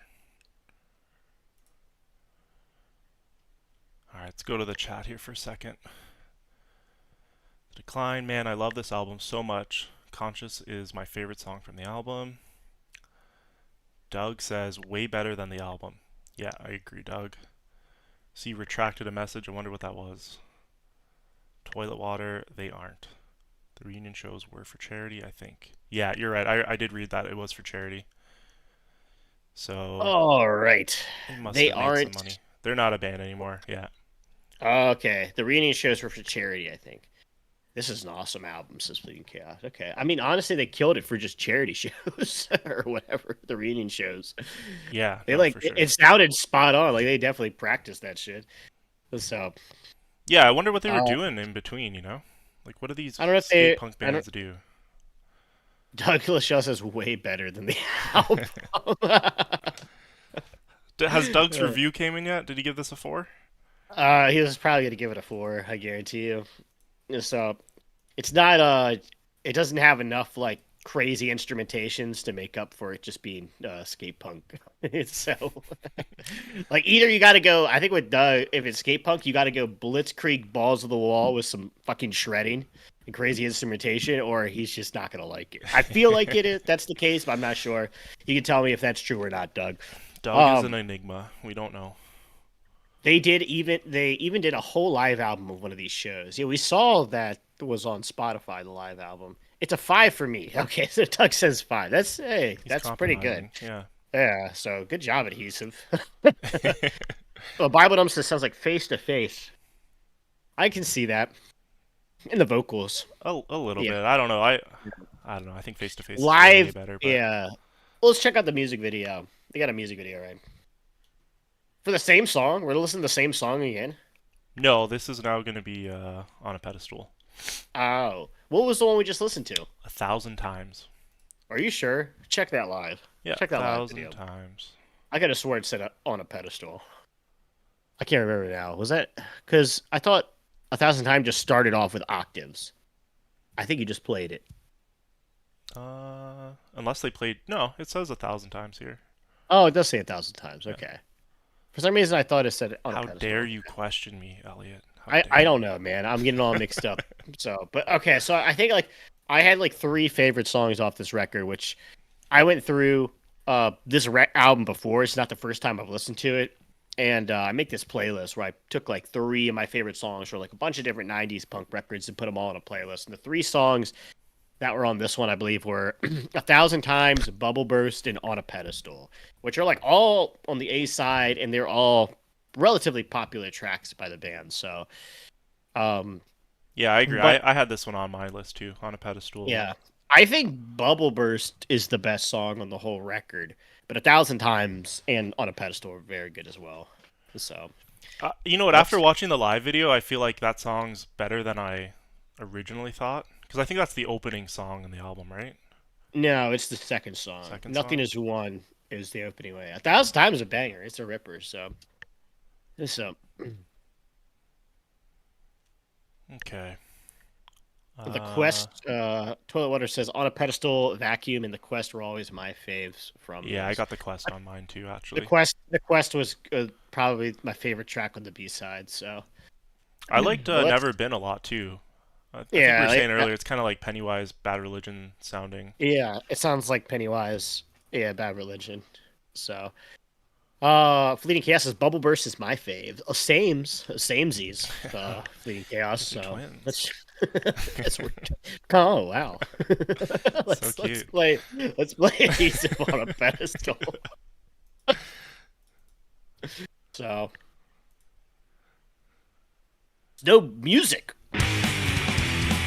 Alright, let's go to the chat here for a second. Decline, man, I love this album so much. Conscious is my favorite song from the album. Doug says, way better than the album. Yeah, I agree, Doug. See, retracted a message. I wonder what that was. Toilet water, they aren't. The reunion shows were for charity, I think. Yeah, you're right. I did read that. It was for charity. So All right. they They have made aren't. some money. They're not a band anymore. Yeah. Okay. The reunion shows were for charity, I think. This is an awesome album, says Bleeding Chaos. Okay. I mean, honestly, they killed it for just charity shows or whatever, the reunion shows. Yeah. They no, for sure. it sounded spot on. Like, they definitely practiced that shit. So, Yeah, I wonder what they were doing in between, you know? Like, what do these I don't know if skate punk bands do? Doug Lachelle says way better than the album. Has Doug's review came in yet? Did he give this a 4? He was probably going to give it a 4, I guarantee you. So, it's not, it doesn't have enough, like, crazy instrumentations to make up for it just being skate punk. It's so like either you got to go. I think with Doug, if it's skate punk, you got to go blitzkrieg balls of the wall with some fucking shredding and crazy instrumentation, or he's just not gonna like it. I feel like it is. That's the case, but I'm not sure. You can tell me if that's true or not, Doug. Doug is an enigma. We don't know. They even did a whole live album of one of these shows. Yeah, we saw that was on Spotify, the live album. It's a 5 for me. Okay, so Doug says 5. That's that's pretty good. Yeah. Yeah, so good job, Adhesive. Well, Bible Dumpster sounds like Face to Face. I can see that. In the vocals. A little bit. I don't know. I don't know. I think Face to Face Live is way better. But... Yeah. Well, let's check out the music video. They got a music video, right? For the same song? We're listening to the same song again? No, this is now going to be On a Pedestal. Oh. What was the one we just listened to? 1,000 times. Are you sure? Check that live. Yeah, check that live 1,000 video. times. I could have sworn it said On a Pedestal. I can't remember now. Was that... Because I thought 1,000 times just started off with octaves. I think you just played it. Unless they played... No, it says 1,000 times here. Oh, it does say 1,000 times. Yeah. Okay. For some reason, I thought it said on a How pedestal. dare you question me, Elliot? I don't know, man. I'm getting all mixed up. So, but okay. So I think like I had like 3 favorite songs off this record, which I went through this album before. It's not the first time I've listened to it, and I make this playlist where I took like 3 of my favorite songs for like a bunch of different '90s punk records and put them all in a playlist. And the 3 songs that were on this one, I believe, were 1,000 Times, Bubble Burst, and On a Pedestal, which are like all on the A side, and they're all relatively popular tracks by the band. So, yeah, I agree. but- I had this one on my list too, On a Pedestal. yeah, I think Bubble Burst is the best song on the whole record, but 1,000 Times and On a Pedestal are very good as well. So, You know what? After watching the live video, I feel like that song's better than I originally thought. Because I think that's the opening song in the album, right? no, it's the second song. Second Nothing song? Is One is the opening way. 1,000 Times is a banger. It's a ripper. So. Okay. The Quest, Toilet Water says, On a Pedestal, Vacuum, and The Quest were always my faves from Yeah, I those. got the Quest on mine too, actually. The Quest was probably my favorite track on the B-side, so. I liked Well, that's- Never Been a lot too. I think we Yeah, were saying like- earlier, it's kind of like Pennywise, Bad Religion sounding. Yeah, it sounds like Pennywise. Yeah, Bad Religion. So. Fleeting Chaos says, Bubble Burst is my fave. Samesies. Fleeting Chaos, They're so. twins. That's weird. Oh, wow. let's cute. play Adhesive on a Pedestal. So, no music.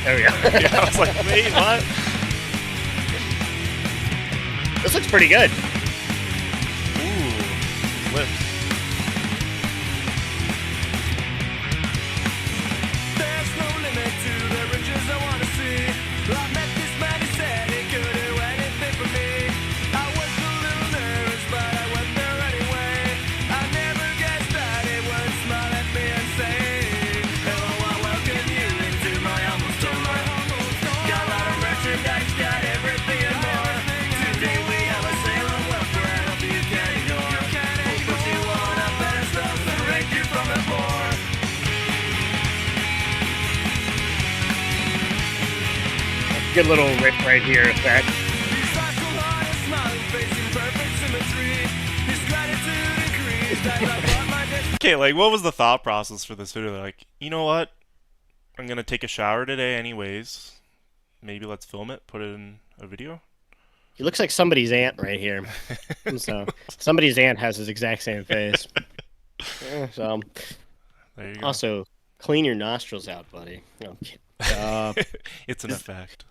There we go. Yeah, I was like, wait, what? This looks pretty good. Ooh, lips. There's no limit to the riches I wanna see. I met this man, he said he could do anything for me. I was a little nervous, but I went there anyway. I never guessed that he would smile at me and say, hello, I welcome you into my humble store. Got a lot of merchandise, got everything and more. Today we have a sale on welfare, I hope you can ignore. We'll put you on a pedestal to break you from the poor. Good little rip right here. That His eyes so hard and smiling face in perfect symmetry. His gratitude increased as I brought my destiny. Okay, like, what was the thought process for this video? Like, you know what? I'm gonna take a shower today anyways. Maybe let's film it, put it in a video. he looks like somebody's aunt right here. So somebody's aunt has his exact same face. Yeah, so There you go. also clean your nostrils out, buddy. No, I'm kidding. It's an effect.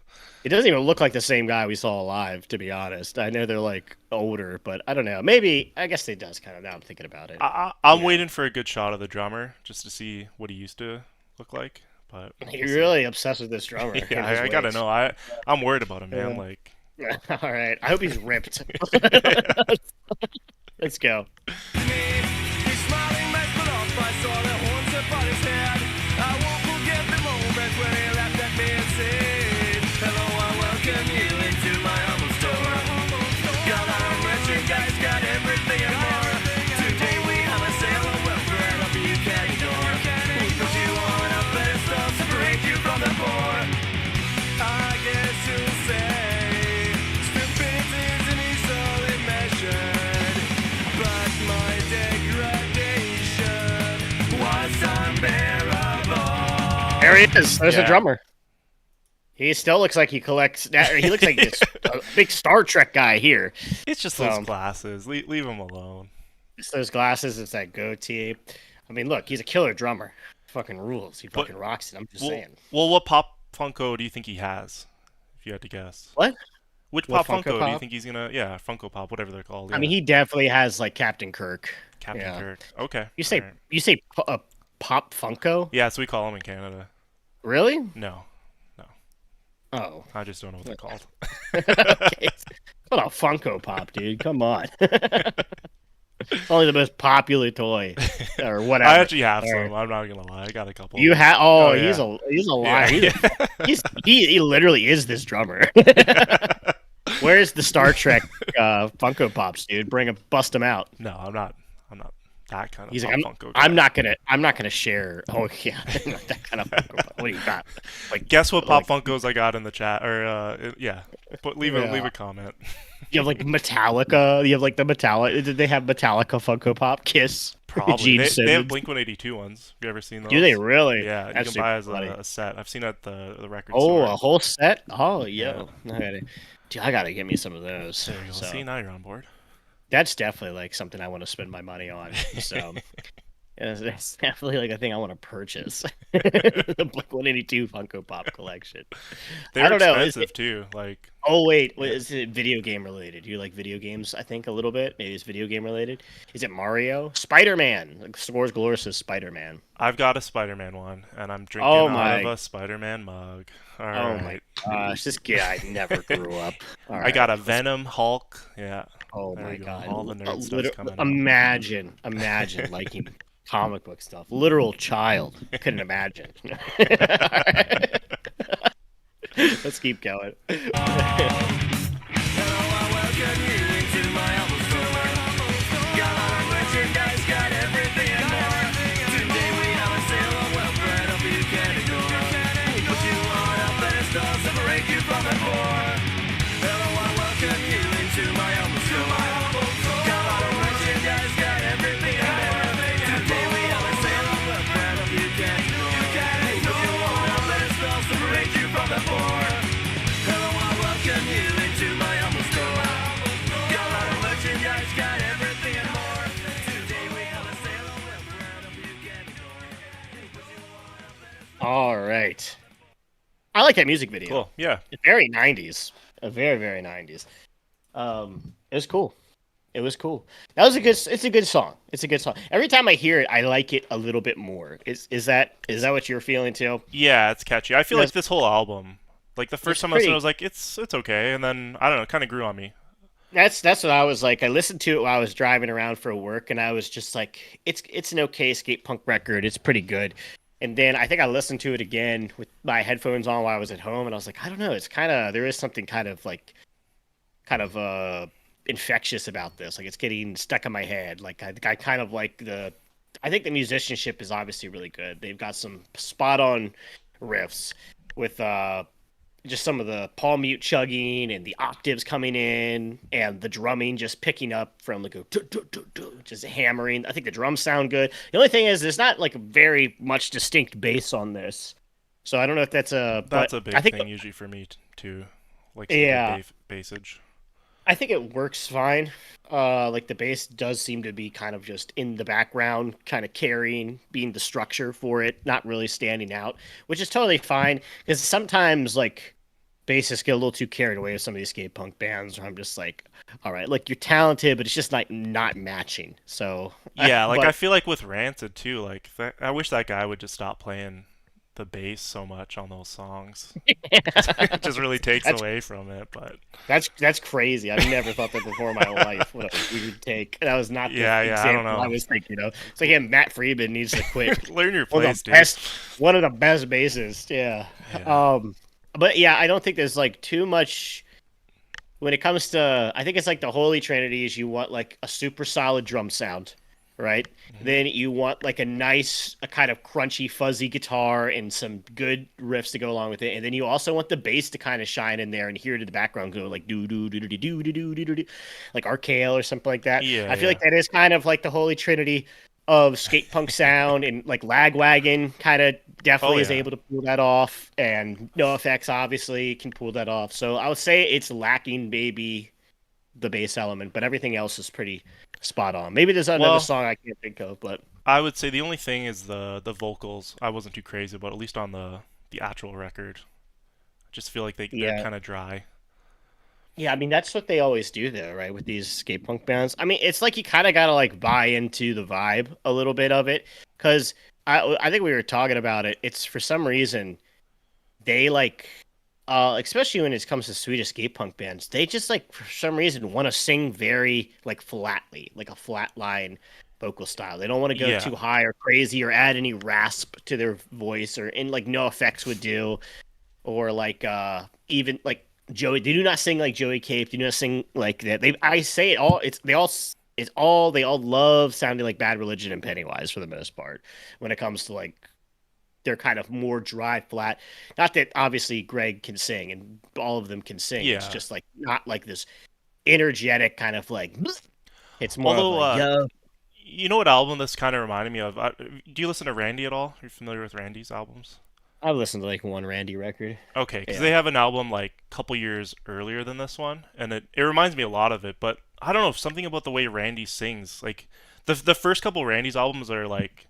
It doesn't even look like the same guy we saw live, to be honest. I know they're like older, but I don't know. Maybe I guess it does kind of. Now I'm thinking about it. I'm waiting for a good shot of the drummer just to see what he used to look like. But You're really obsessed with this drummer. and yeah, his I gotta ways. know. I'm worried about him, man. Yeah. Like, All right. I hope he's ripped. Let's go. His smiling mask put off, I saw the horns upon his head. I won't forget the moment when he laughed at me and said, hello, I welcome you into my There he is. There's Yeah. a drummer. He still looks like he collects. He looks like this big Star Trek guy here. It's just those glasses. Leave him alone. It's those glasses. It's that goatee. I mean, look, he's a killer drummer. Fucking rules. He fucking rocks it. I'm just saying. Well, what Pop Funko do you think he has? If you had to guess. What? Which What Pop Funko do you Pop? think he's gonna? Yeah, Funko Pop, whatever they're called. I Yeah. mean, he definitely has like Captain Kirk. Captain yeah. Kirk. Okay. You say alright. Pop Funko? Yeah, so we call him in Canada. Really? No, Oh. I just don't know what they're called. Okay. What a Funko Pop, dude. Come on. Only the most popular toy, or whatever. I actually have Or- some. I'm not gonna lie. I got a couple. You have? Oh, yeah. he's a liar. Yeah. He literally is this drummer. Where's the Star Trek Funko Pops, dude? Bust them out. No, I'm not that kind of He's Pop like, Funko guy. I'm not gonna share. Oh yeah, not that kind of Funko Pop. What do you got? Like, Guess what Pop like- Funkos I got in the chat? Or yeah, leave a comment. You have like Metallica. You have like the Metallica. Did they have Metallica Funko Pop? Kiss. Probably. Gene They have Simmons. Blink 182 ones. Have you ever seen those? Do they really? Yeah, you That's can buy as super funny. a set. I've seen it at the record Oh, store. a whole set? Oh, yo. Dude, I gotta get me some of those. There you go. So, See, now you're on board. that's definitely like something I want to spend my money on. So that's definitely like a thing I want to purchase. The Blink 182 Funko Pop collection. They're I don't know. Is expensive too. Like, Oh wait, is it video game related? Do you like video games? I think a little bit. Maybe it's video game related. Is it Mario? Spider-Man. Like Scores Galore says Spider-Man. I've got a Spider-Man one, and I'm drinking Oh out of my- a Spider-Man mug. All Oh right. my gosh, this guy never grew up. All I right. got a Venom Hulk. Yeah. Oh There my you go. god! All the nerd stuff's Liter- coming up. Imagine liking comic book stuff. Literal child couldn't imagine. Let's keep going. All right. I like that music video. Cool. Yeah. Very 90s. A very, very 90s. It was cool. It was cool. It's a good song. It's a good song. Every time I hear it, I like it a little bit more. Is that what you're feeling too? Yeah, it's catchy. I feel Yeah, like this whole album, like the first it's time I listened, pretty- I was like, it's okay, and then I don't know, it kind of grew on me. That's what I was like. I listened to it while I was driving around for work, and I was just like, it's an okay skate punk record. It's pretty good. And then I think I listened to it again with my headphones on while I was at home, and I was like, I don't know. It's there is something kind of infectious about this. Like it's getting stuck in my head. Like I kind of like I think the musicianship is obviously really good. They've got some spot on riffs with just some of the palm mute chugging and the octaves coming in and the drumming just picking up from like just hammering. I think the drums sound good. The only thing is there's not like very much distinct bass on this. So I don't know if that's That's a big I think thing usually for me too, like Yeah. bassage. I think it works fine. Like the bass does seem to be kind of just in the background, kind of carrying, being the structure for it, not really standing out, which is totally fine. Because sometimes like bassists get a little too carried away with some of these skate punk bands, where I'm just like, all right, like you're talented, but it's just like not matching. So Yeah, like but- I feel like with Rancid too, like I wish that guy would just stop playing the bass so much on those songs. It just really takes away from it, but That's crazy. I've never thought that before in my life. What a weird take. That was not the Yeah, I don't example know. I was thinking of. It's like, yeah, Matt Friedman needs to quit. learn your one place, of the dude. best, one of the best bassists. Yeah. Yeah. But yeah, I don't think there's like too much when it comes to. I think it's like the holy trinity is you want like a super solid drum sound, right? Mm-hmm. Then you want like a kind of crunchy, fuzzy guitar and some good riffs to go along with it, and then you also want the bass to kind of shine in there and hear it in the background go like do do do do do do do do do, like RKL or something like that. Yeah, I feel yeah. like that is kind of like the holy trinity. of skate punk sound, and like Lagwagon kind of definitely is yeah. able to pull that off, and NoFX obviously can pull that off. So I would say it's lacking maybe the bass element, but everything else is pretty spot on. Maybe there's another Well, song I can't think of, but I would say the only thing is the vocals. I wasn't too crazy about, at least on the actual record. I just feel like they're yeah. kind of dry. Yeah, I mean that's what they always do though, right? With these skate punk bands. I mean, it's like you kind of got to like buy into the vibe a little bit of it cuz I think we were talking about it. It's for some reason they like especially when it comes to Swedish skate punk bands, they just like for some reason want to sing very like flatly, like a flat line vocal style. They don't want to go Yeah, too high or crazy or add any rasp to their voice or in like no effects would do or like even like Joey. They do not sing like Joey Cape. They do not sing like that. They I say it all. They all love sounding like Bad Religion and Pennywise for the most part when it comes to like they're kind of more dry flat. Not that obviously Greg can sing and all of them can sing. It's yeah. just like not like this energetic kind of like. It's more of Although, a yo. you know what album this kind of reminded me of? Do you listen to Randy at all? Are you familiar with Randy's albums? I've listened to like one Randy record. Okay, because Yeah. they have an album like a couple years earlier than this one, and it reminds me a lot of it. But I don't know, something about the way Randy sings. Like the first couple Randy's albums are like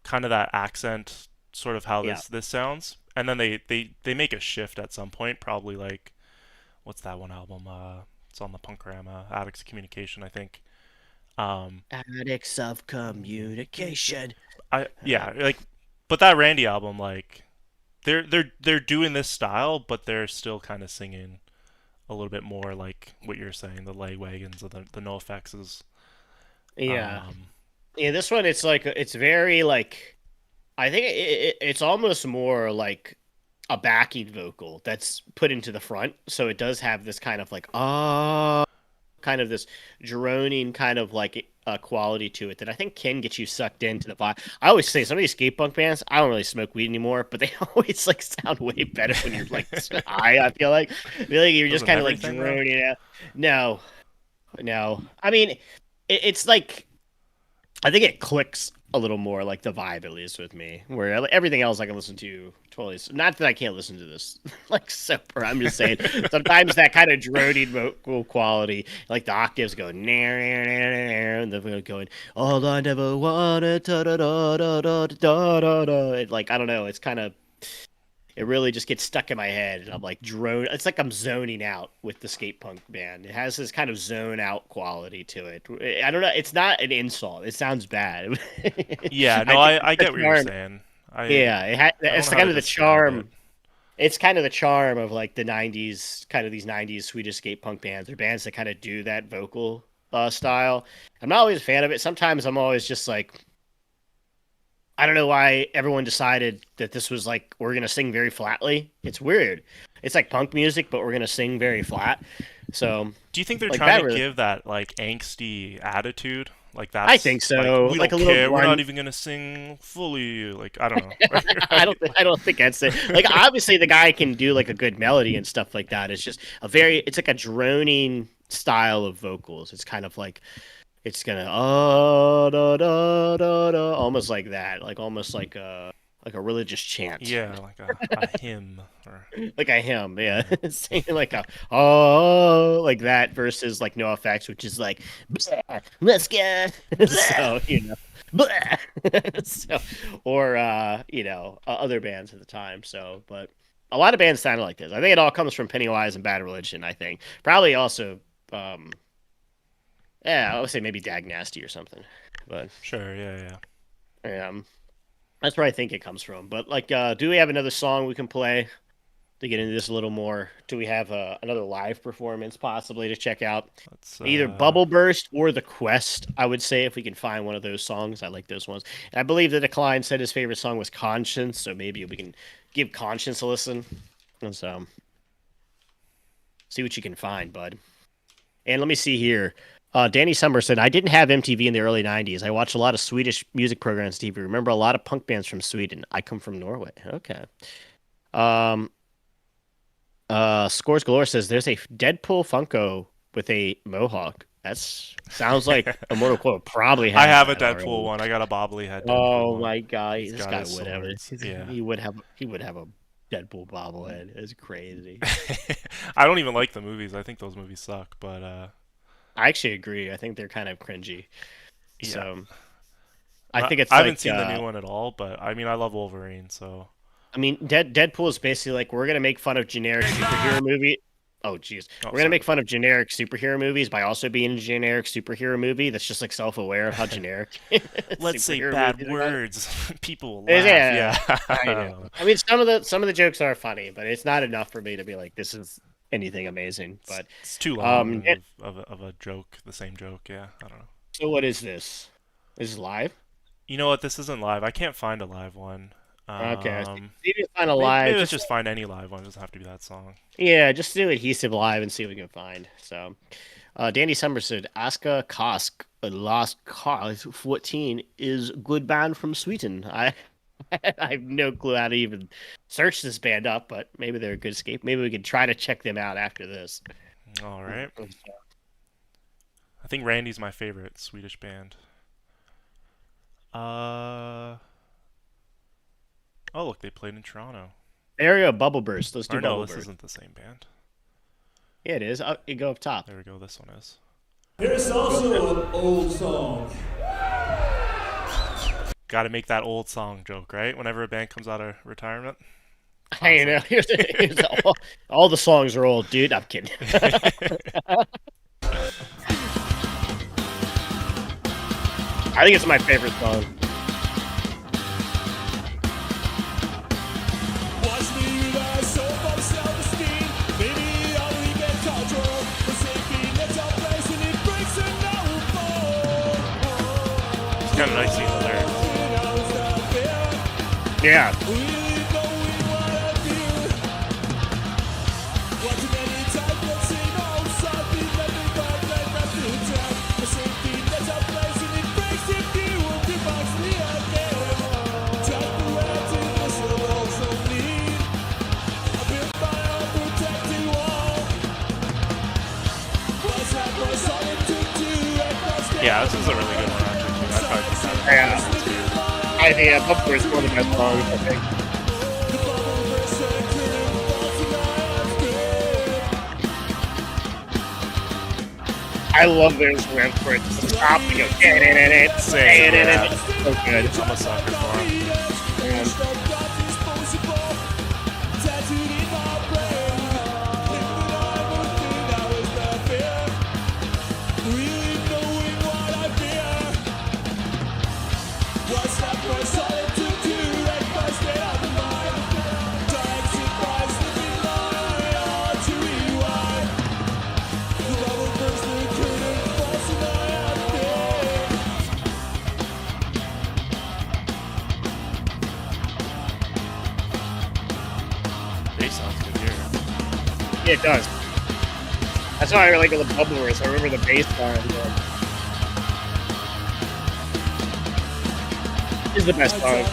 kind of that accent, sort of how Yeah. this sounds, and then they make a shift at some point. Probably like what's that one album? It's on the Punkorama, Addicts of Communication, I think. Um, Addicts of communication. yeah, like, but that Randy album, like, they're doing this style, but they're still kind of singing a little bit more like what you're saying, the leg wagons or the no effects. Yeah. Um, Yeah, this one it's like it's very like I think it's almost more like a backing vocal that's put into the front, so it does have this kind of like kind of this droning kind of like quality to it that I think can get you sucked into the vibe. I always say some of these skate punk bands, I don't really smoke weed anymore, but they always like sound way better when you're like high. I feel like you're just doesn't kind of like everything though? droning out. No, no. I mean, it's like I think it clicks a little more, like the vibe at least with me. Where everything else I can listen to totally. Not that I can't listen to this like super. I'm just saying sometimes that kind of droning vocal quality, like the octaves go and the going all I never wanted da da da da da da da da. Like I don't know. It's kind of it really just gets stuck in my head and I'm like drone it's like I'm zoning out with the skate punk band. It has this kind of zone out quality to it. I don't know, it's not an insult, it sounds bad. Yeah, no, I think I the get what you're charm, saying. yeah, I don't it's know how kind to of the describe it. charm. It's kind of the charm of like the 90s, kind of these 90s Swedish skate punk bands or bands that kind of do that vocal style. I'm not always a fan of it. Sometimes I'm always just like I don't know why everyone decided that this was like we're gonna sing very flatly. It's weird. It's like punk music, but we're gonna sing very flat. So Do you think they're like trying that to really, give that like angsty attitude? Like I that's think like so. we Like don't a little care. We're not grunt. even gonna sing fully. Like I don't know. I don't think that's it. Like obviously the guy can do like a good melody and stuff like that. It's just a very it's like a droning style of vocals. It's kind of like it's gonna da da da da almost like that. Like a religious chant. Yeah, like a hymn or Like a hymn, yeah. yeah. Singing like a like that versus like no effects, which is like "Bleh, let's get so you know "Bleh." So or other bands at the time. So but a lot of bands sounded like this. I think it all comes from Pennywise and Bad Religion, I think. Probably also um yeah, I would say maybe Dag Nasty or something. But Sure, yeah, yeah. um that's where I think it comes from. But like do we have another song we can play to get into this a little more? Do we have another live performance possibly to check out? Let's Either Bubble Burst or The Quest, I would say, if we can find one of those songs. I like those ones. And I believe that Decline said his favorite song was Conscience, so maybe we can give Conscience a listen. And so, see what you can find, bud. And let me see here. Danny Summer said, I didn't have MTV in the early 90s. I watched a lot of Swedish music programs on TV. Remember a lot of punk bands from Sweden. I come from Norway. Okay. Um, Scores Galore says there's a Deadpool Funko with a mohawk. That's sounds like a Mortal Kombat probably I has have a that Deadpool already. one. I got a bobblehead Deadpool Oh one. my god, He's this got guy his would have it. swords. Yeah. He would have a Deadpool bobblehead. It's crazy. I don't even like the movies. I think those movies suck. But I actually agree. I think they're kind of cringy. yeah, So I think it's I haven't like seen the new one at all. But I mean, I love Wolverine, so I mean, Deadpool is basically like we're gonna make fun of generic superhero movie. Oh, jeez, oh, we're gonna sorry. make fun of generic superhero movies by also being a generic superhero movie that's just like self-aware of how generic. Let's say superhero bad movies are. words. People will laugh. Yeah, Yeah. I know. I mean, some of the jokes are funny, but it's not enough for me to be like, this is anything amazing. But It's too long yeah, of a joke, the same joke. Yeah, I don't know. so what is this? Is this live? You know what? This isn't live. I can't find a live one. Okay, see if you find a Maybe live. let's Just just find any live one. It doesn't have to be that song. yeah, just do Adhesive live and see what we can find. So, Danny Summers said, Aska Kosk, Last Cause 14 is good band from Sweden. I have no clue how to even search this band up, but maybe they're a good escape. Maybe we could try to check them out after this. All right. I think Randy's my favorite Swedish band. Oh, look, they played in Toronto. Area Bubble Burst. Let's do Or no, Bubble this Burst. isn't the same band. Yeah, it is. You go up top. There we go. This one is. Here's also an old song. Got to make that old song joke, right? Whenever a band comes out of retirement. I know. All the songs are old, dude. I'm kidding. I think it's my favorite song. Watch me with a soul of self-esteem. Maybe I'll regain control. The safety net's our place and it breaks and now we'll fall. It's kind of nice seeing the lyrics. Yeah. Really knowing what I feel. What too many times we've seen outside, we never find that to tell. The safety net's our place and it breaks if you will be box me again. Try to act in this will also need. I built my own protecting wall. What's that was all it took to act. Yeah, this is a really good one, actually. I'd probably put that in. Yeah. I think Bubble Burst is one of the best songs, I think. I love the instruments where it's just top and go Same, yeah. so good. I'm a sucker for him. Bass sounds good here. Yeah, it does. That's why I like the Bubble Burst. I remember the bass line. Is the best song.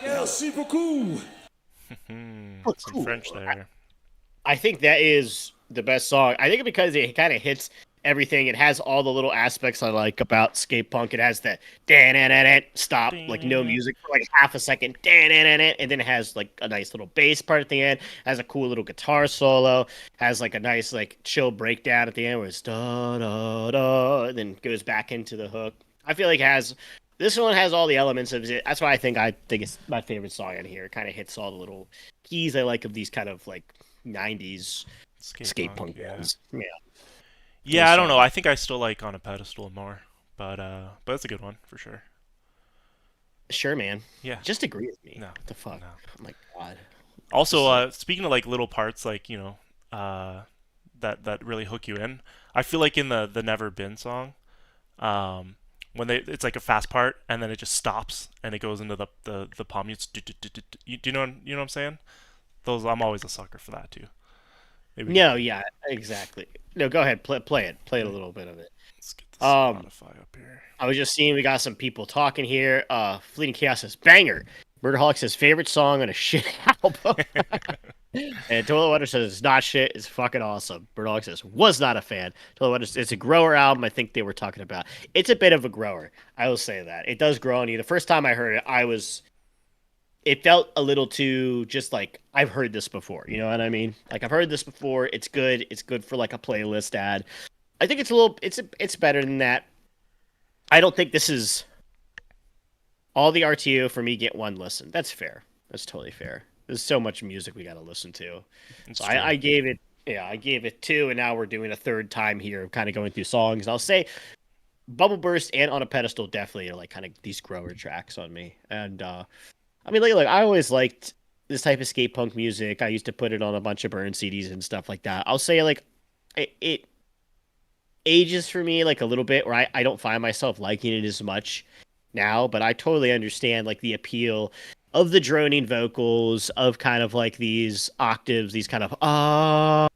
Merci beaucoup. Some cool. French there. I think that is the best song. I think because it kind of hits everything. It has all the little aspects I like about skate punk. It has the stop, like no music for like half a second, and then it has like a nice little bass part at the end. Has a cool little guitar solo. Has like a nice like chill breakdown at the end where it's da da da, and then goes back into the hook. I feel like it has. This one has all the elements of it. That's why I think it's my favorite song on here. It kind of hits all the little keys I like of these kind of like 90s skate punk yeah. bands. Yeah. Yeah, I don't know. I think I still like On a Pedestal more, but it's a good one for sure. Sure, man. Yeah. Just agree with me. No. What the fuck? No. Oh my god. Also, This is like, speaking of like little parts, like that really hook you in. I feel like in the Never Been song, um, when it's like a fast part and then it just stops and it goes into the palm mutes. Do you know what I'm saying? Those I'm always a sucker for that too. Maybe no, yeah, exactly. No, go ahead, play it. Play a little bit of it. let's get the Um, Spotify up here. I was just seeing we got some people talking here. Fleeting Chaos says banger. Murderholic says favorite song on a shit album. And Toilet Water says it's not shit. It's fucking awesome. Murderholic says was not a fan. Toilet Water says it's a grower album. I think they were talking about. It's a bit of a grower. I will say that it does grow on you. The first time I heard it, it felt a little too just like I've heard this before. You know what I mean? Like I've heard this before. It's good. It's good for like a playlist ad. I think it's better than that. I don't think this is all the RTO for me. Get one listen. That's fair. That's totally fair. There's so much music we got to listen to. It's So true. I gave it. Yeah, I gave it 2, and now we're doing a third time here, kind of going through songs. And I'll say, Bubble Burst and On a Pedestal definitely are like kind of these grower tracks on me. And I mean, like I always liked this type of skate punk music. I used to put it on a bunch of burn CDs and stuff like that. I'll say like it ages for me like a little bit, where I don't find myself liking it as much now, but I totally understand like the appeal of the droning vocals, of kind of like these octaves, these kind of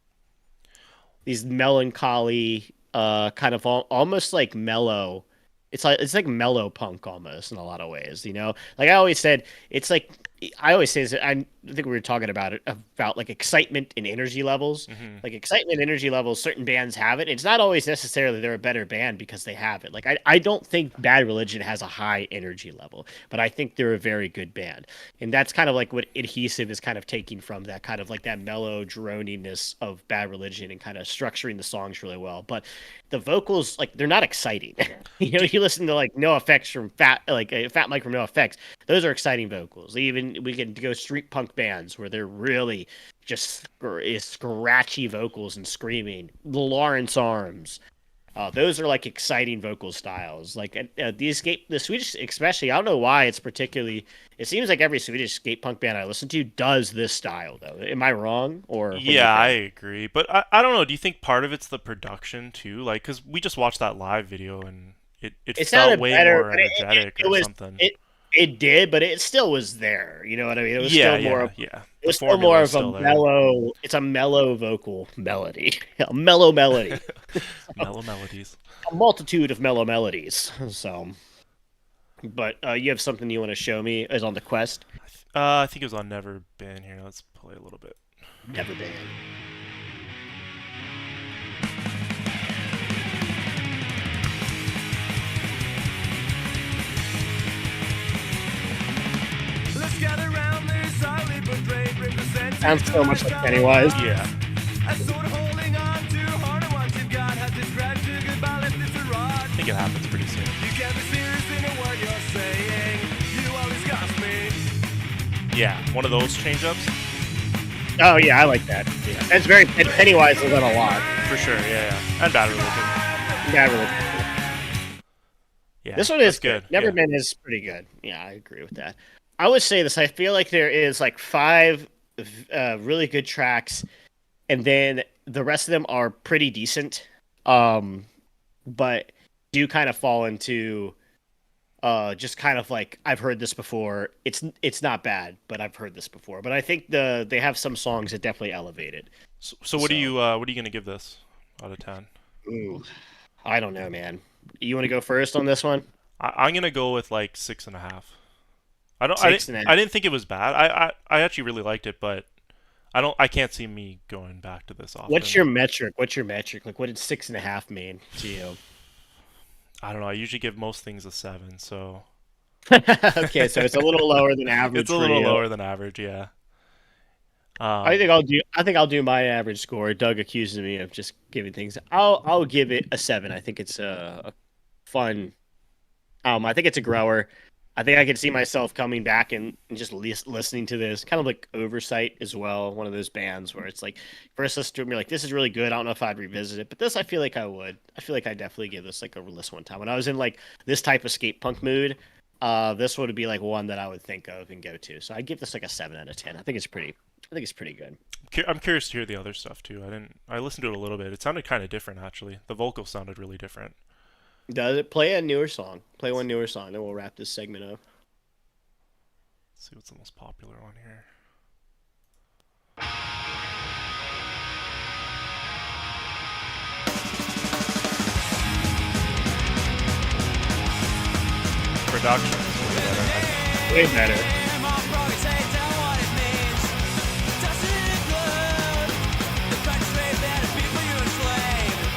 these melancholy, kind of almost like mellow. It's like mellow punk almost in a lot of ways, you know. Like I always said, it's like I always say this. I think we were talking about it about like excitement and energy levels. Like excitement and energy levels, certain bands have it. It's not always necessarily they're a better band because they have it. Like I don't think Bad Religion has a high energy level, but I think they're a very good band, and that's kind of like what Adhesive is kind of taking from that kind of like that mellow droniness of Bad Religion and kind of structuring the songs really well. But the vocals, like they're not exciting. You know, you listen to like No Effects from Fat Mike from No Effects. Those are exciting vocals. Even we can go street punk bands where they're really just scratchy vocals and screaming. The Lawrence Arms. Those are like exciting vocal styles. Like the Swedish, especially. I don't know why it's particularly. It seems like every Swedish skate punk band I listen to does this style, though. Am I wrong? Or what do you Yeah, I think? agree. But I don't know. Do you think part of it's the production too? Like, because we just watched that live video and it It felt sounded way better, more but energetic it or was something. it did, but it still was there. You know what I mean? It was Yeah, still more yeah, of yeah. it The was still formula more is of a still there. mellow. It's a mellow vocal melody, a mellow melody, Mellow melodies. a multitude of mellow melodies. So, but you have something you want to show me is on the quest. I think it was on Never Been here. Let's play a little bit. Never been. Let's gather round this highly portrayed representative. Sounds so much like Pennywise. Yeah. A sort of holding on to harder what you've got. Has described to goodbye, left it to rot. I think it happens pretty soon. You can't be serious in a word you're saying. You always cost me. Yeah, one of those change ups. Oh yeah, I like that. Yeah. That's very Pennywise has done a lot. For sure, yeah. And Bad Religion. Yeah, really. Yeah. This one is that's good. Never yeah. Been is pretty good. Yeah, I agree with that. I would say this. I feel like there is like 5 really good tracks, and then the rest of them are pretty decent. But do kind of fall into just kind of like I've heard this before. It's not bad, but I've heard this before. But I think they have some songs that definitely elevate it. So what are you gonna give this out of 10? Ooh, I don't know, man. You want to go first on this one? I'm gonna go with like 6.5. Six and a half. I didn't think it was bad. I actually really liked it, but I can't see me going back to this often. What's your metric? Like, what did 6.5 mean to you? I don't know. I usually give most things a 7, so Okay, so it's a little lower than average. it's a for little you. lower than average. Yeah. I think I'll do my average score. Doug accuses me of just giving things. I'll give it a 7. I think it's a fun. I think it's a grower. I think I could see myself coming back and just listening to this, kind of like Oversight as well. One of those bands where it's like first listen to it, and be like, this is really good. I don't know if I'd revisit it, but this I feel like I would. I feel like I definitely give this like a listen one time when I was in like this type of skate punk mood. this would be like one that I would think of and go to. So I'd give this like a 7 out of 10. I think it's pretty good. I'm curious to hear the other stuff too. I listened to it a little bit. It sounded kind of different actually. The vocals sounded really different. Does it play a newer song? Play one newer song, then we'll wrap this segment up. Let's see what's the most popular one here. Production is way better. Way better.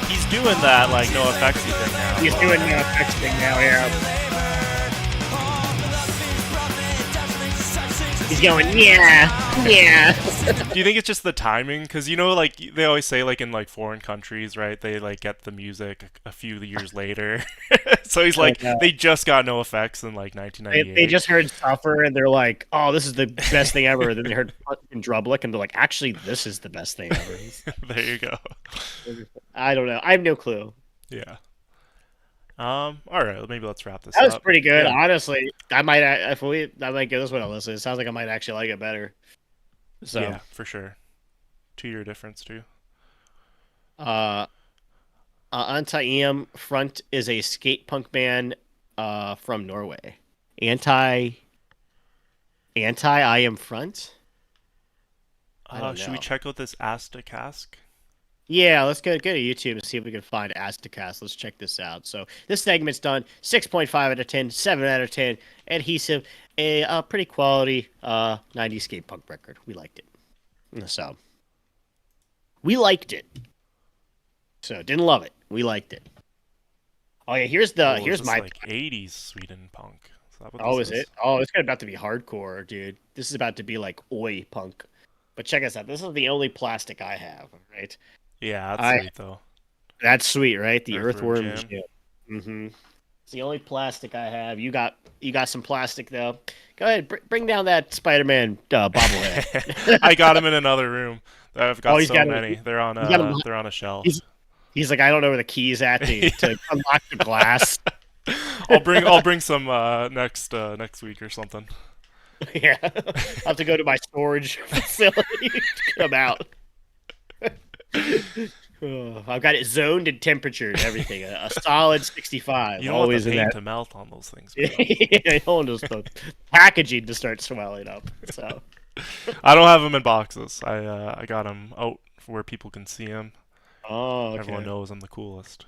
He's doing that like no effects thing now. He's doing the effects thing now, yeah. He's going, yeah. Do you think it's just the timing? Because you know, like they always say, like in like foreign countries, right? They like get the music a few years later. So he's like, they just got no effects in like 1998. They just heard Suffer and they're like, oh, this is the best thing ever. Then they heard fucking Drublick and they're like, actually, this is the best thing ever. There you go. I don't know. I have no clue. Yeah. All right. Maybe let's wrap this That up. was pretty good, Yeah. honestly. I might give this one a listen. It sounds like I might actually like it better. So Yeah, for sure. 2-year difference too. Anti-EM Front is a skate punk band from Norway. Anti I Am Front? I don't Should know. we check out this Asta Cask? Yeah, let's go to YouTube and see if we can find Aztecast. Let's check this out. So this segment's done. 6.5 out of 10, 7 out of 10. Adhesive, a pretty quality 90s skate punk record. We liked it. So we liked it. So didn't love it. We liked it. Oh yeah, here's my like 80s Sweden punk. Is that what Oh, this is it? Oh, it's about to be hardcore, dude. This is about to be like oi punk. But check us out. This is the only plastic I have, right? Yeah, that's sweet though. That's sweet, right? The Earthworm earthworm jam. jam. Mm-hmm. It's the only plastic I have. You got some plastic though. Go ahead, bring down that Spider-Man bobblehead. I got him in another room. I've got he's so got many. They're on got 'em- they're on a shelf. He's like, I don't know where the key's at to unlock the glass. I'll bring some next week or something. Yeah, I'll have to go to my storage facility to come out. Oh, I've got it zoned in temperature and everything. A solid 65. You don't always want the in paint that. to melt on those things. I don't want the packaging to start swelling up. So I don't have them in boxes. I got them out where people can see them. oh, okay. Everyone knows I'm the coolest.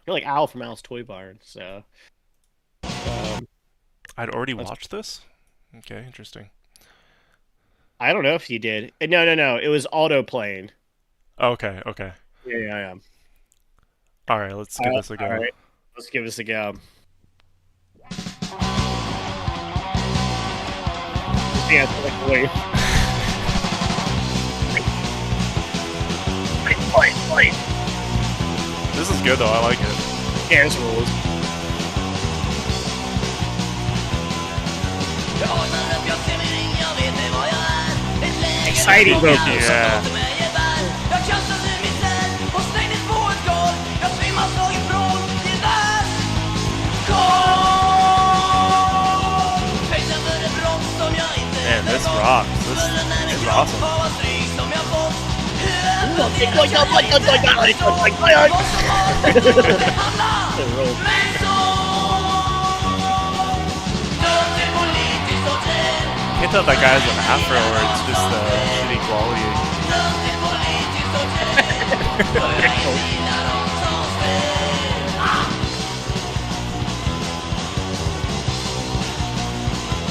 You're like Al from Al's Toy Barn. So I'd already watched this. Okay, interesting. I don't know if you did. No. It was auto playing. Okay. Yeah. All right, let's give this a go. All right, let's give this a go. Yeah, it's like wait. Wait. This is good though. I like it. Yeah, this rules. Exciting vocals. Yeah. Man, this rocks. This is awesome. You can't tell if that guy has an afro or it's just shitty quality.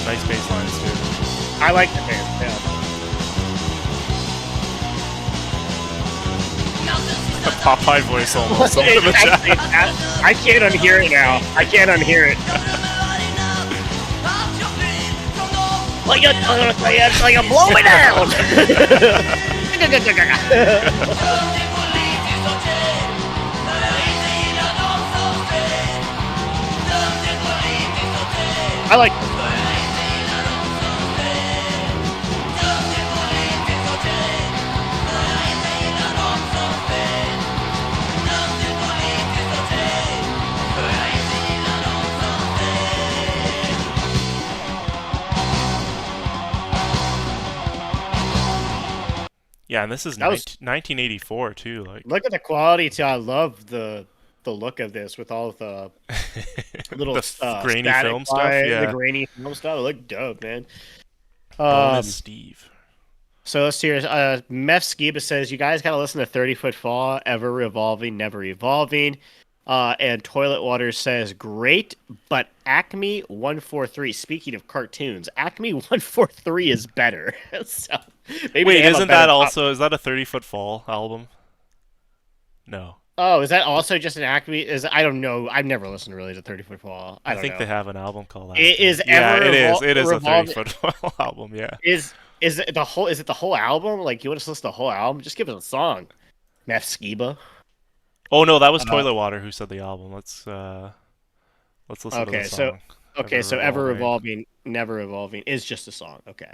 Nice bass lines too. I like the band. Yeah. A Popeye voice almost. Some of the chat. I can't unhear it now. I can't unhear it. Like a blow me down. I like. Yeah, and this is That was 1984 too. Like, look at the quality too. I love the look of this with all the little the grainy static film stuff. line, the Yeah, grainy film stuff. It looked dope, man. bonus Steve. So let's hear. Meth Skiba says you guys gotta listen to 30-Foot Fall, Ever Revolving, Never Evolving. And Toilet Water says great, but Acme 143. Speaking of cartoons, Acme 143 is better. So maybe Wait, they have a isn't better that pop- also is that a 30-Foot Fall album? No, Oh, is that also just an Acme? I don't know. I've never listened really to 30-Foot Fall. I I don't think know. they have an album called that. It is Yeah, Ever it is. It is a Revolving- 30-Foot Fall album. Yeah. Is it the whole? Is it the whole album? Like you want us to listen to the whole album? Just give us a song. Meth Skiba. Oh no, that was Toilet Water who said the album. Let's listen to Okay, the so song. Ever Revolving, Never Evolving is just a song. Okay.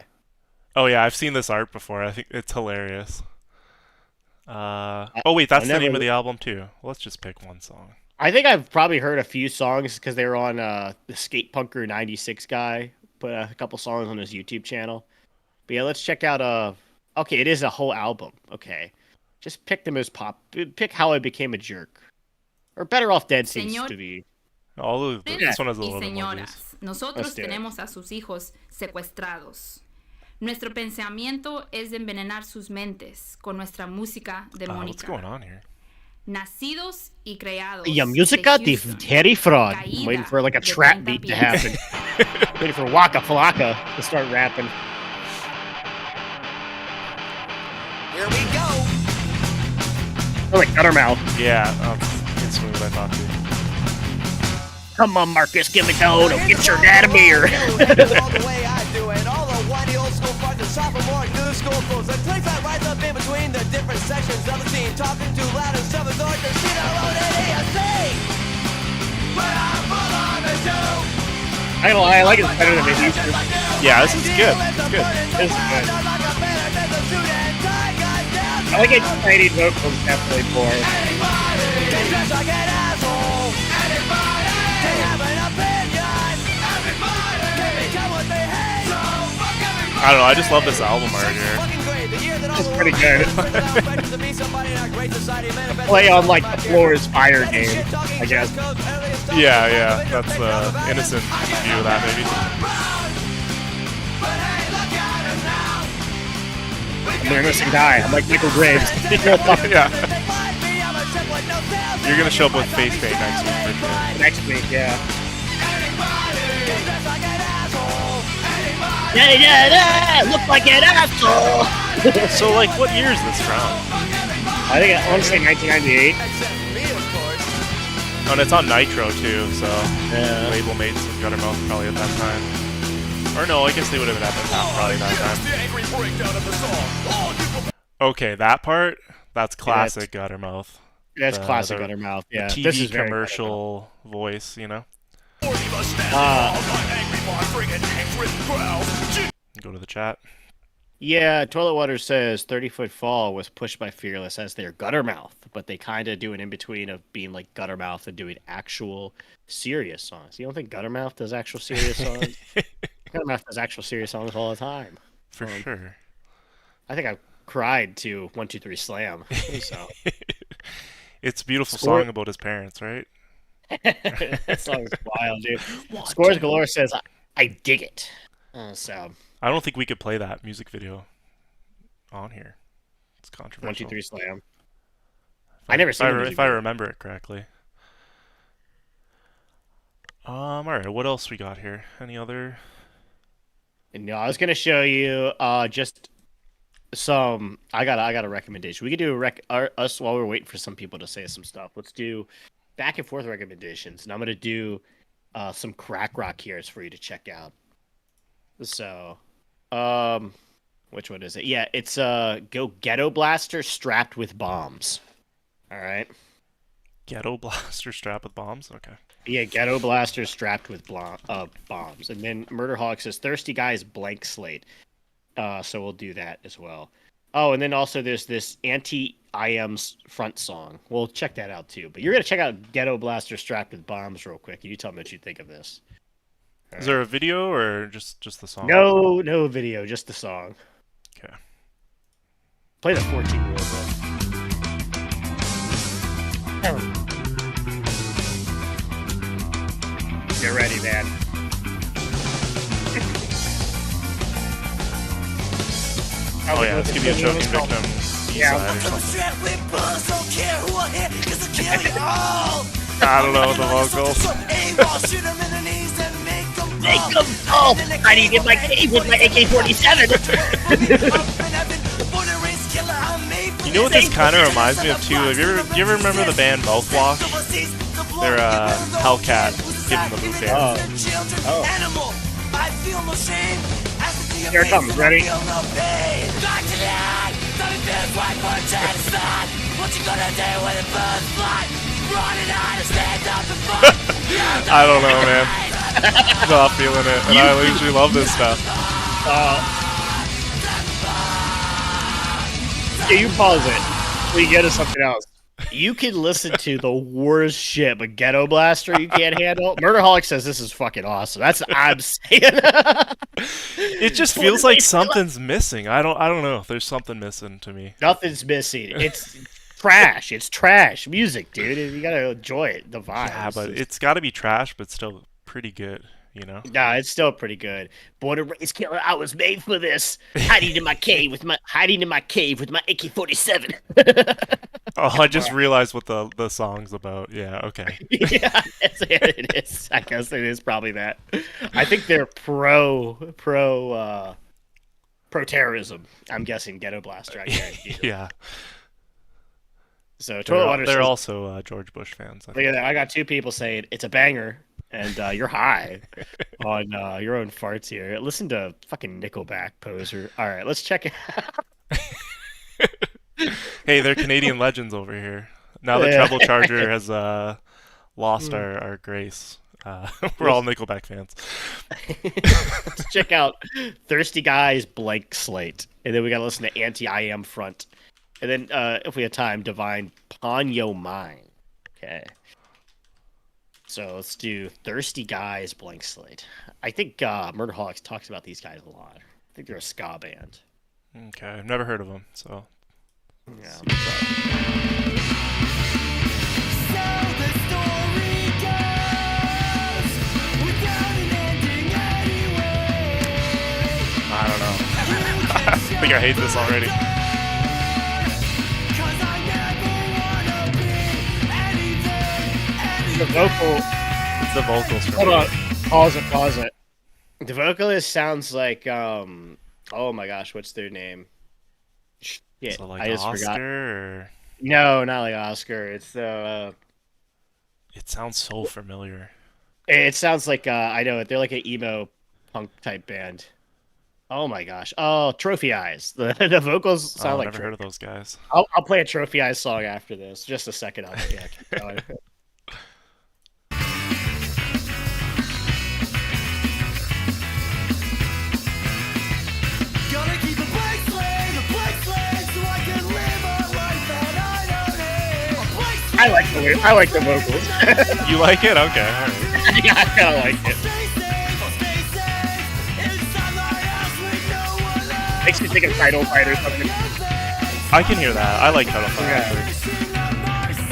Oh yeah, I've seen this art before. I think it's hilarious. Oh wait, that's the never- name of the album too. Let's just pick one song. I think I've probably heard a few songs because they were on the Skate Punker 96 guy put a couple songs on his YouTube channel. But yeah, let's check out okay, it is a whole album. Okay. Just pick the most pick How I Became a Jerk. Or Better Off Dead seems Señor- to be. This one has a y little bit more juice. señoras, nosotros Let's do it. tenemos a sus hijos secuestrados. Nuestro pensamiento es de envenenar sus mentes con nuestra música What's going demónica. on here? Nacidos y creados. Yeah, música de Houston. Terry Fraud. Caída Waiting for like a de trap 30 beat to pies. happen. Waiting for Waka Flocka to start rapping. Here we go. Oh, like Guttermouth. Yeah, it's smooth. I thought too. Come on, Marcus, give me gold. Get your dad a beer. All the way I do it. All the whiny old school fucking sophomore new school fools. The cliques I rise up in between the different sections of the scene. Talking too loud and stuff is hard to see the road at ASC. But I'm full on the show. I ain't gonna lie, I like it better than it used to. Yeah, this is good. It's good. This is good. I like it tiny vocals definitely for. I don't know. I just love this album art here. It's pretty good. Play on like the floor is fire game, I guess. Yeah. That's innocent view of that maybe. I'm an innocent guy. I'm like Michael Graves. Yeah. You're gonna show up with face paint next week for sure. Next week, yeah. Yeah, look like an asshole. So like, what year is this from? I think I want to say 1998. Oh, and it's on Nitro too, so Yeah. label mates with Guttermouth probably at that time. Or no, I guess they would have been at that time probably that time. Okay, that part, that's classic Guttermouth. That's The- classic the- Guttermouth. The Yeah, TV this is very commercial voice, you know. Go to the chat. Yeah, Toilet Water says 30-Foot Fall was pushed by Fearless as their Guttermouth, but they kind of do an in-between of being like Guttermouth and doing actual serious songs. You don't think Guttermouth does actual serious songs? Guttermouth does actual serious songs all the time. For sure. I think I cried to 1, 2, 3 Slam. So It's a beautiful Score- song about his parents, right? that song's wild, dude. Scores Galore says I dig it. So I don't think we could play that music video on here. It's 1, controversial. 2, 3 Slam. If I never if seen I, the re- music if I video. remember it correctly. All right. What else we got here? Any other? No, I was gonna show you just some. I got a recommendation. We could do us while we're waiting for some people to say some stuff. Let's do back and forth recommendations, and I'm gonna do some crack rock here for you to check out. So, which one is it? Yeah, it's Go Ghetto Blaster Strapped with Bombs. All right. Ghetto blaster strap with bombs? Okay. Yeah, Ghetto Blaster Strapped with bombs. And then Murder Hawk says Thirsty Guys Blank Slate. So we'll do that as well. Oh, and then also there's this Anti-IM's front song. We'll check that out too. But you're going to check out Ghetto Blaster Strapped with Bombs real quick. And you tell me what you think of this. Is there a video or just the song? No video, just the song. Okay. Play the 14 real quick. Get ready, man. Oh yeah, let's give you a choking victim. Yeah. B-side or something. I don't know the vocals. Make them fall! I need to get my cave with my AK-47! You know what this kind of reminds me of too? You ever remember the band Mouthwash? They're Hellcat, give them the boot band. Oh. Here it comes, ready? I don't know, man. I'm not feeling it, and I usually love this stuff. Yeah, you pause it. We get to something else. You can listen to the worst shit, but Ghetto Blaster you can't handle. Murderholic says this is fucking awesome. That's what I'm saying. It just feels like something's missing. I don't know. There's something missing to me. Nothing's missing. It's trash. It's trash music, dude. You gotta enjoy it. The vibe. Yeah, but it's got to be trash, but still pretty good. You know? Nah, it's still pretty good. Born and raised killer, I was made for this. Hiding in my cave with my AK-47. Oh, I just realized what the song's about. Yeah, okay. Yeah, it is. I guess it is probably that. I think they're pro terrorism. I'm guessing Ghetto Blaster. I guarantee. Yeah. So Toilet Water. They're says, also George Bush fans. Look at that. I got two people saying it's a banger. And you're high on your own farts here. Listen to fucking Nickelback, poser. All right, let's check it out. Hey, they're Canadian legends over here. Now the Treble Charger has lost our grace. We're all Nickelback fans. Let's check out Thirsty Guys Blank Slate. And then we got to listen to Anti-I Am Front. And then, if we have time, Divine Pawn Yo Mine. Okay. So let's do Thirsty Guys Blank Slate. I think Murderholics talks about these guys a lot. I think they're a ska band. Okay, I've never heard of them, so. Yeah. I don't know. I think I hate this already. The vocal. It's the vocals for Hold me. on. Pause it. The vocalist sounds like oh my gosh, what's their name? Shit, So like I just Oscar, forgot. or No, not like Oscar. It's it sounds so familiar. it sounds like I know it. They're like an emo punk type band. Oh my gosh. Oh, Trophy Eyes. The vocals sound I've like. never heard of those guys. I'll play a Trophy Eyes song after this. Just a second. Yeah, keep going. Gonna keep a blank slate so I can live a life that I don't hate. A blank slate. I like the vocals. You like it? Okay, alright. Yeah, I kind of like it. Stay safe inside my house with no one else. Makes me think of Title Fight or something. I can hear that. I like Title Fight. Yeah. Sing of myself.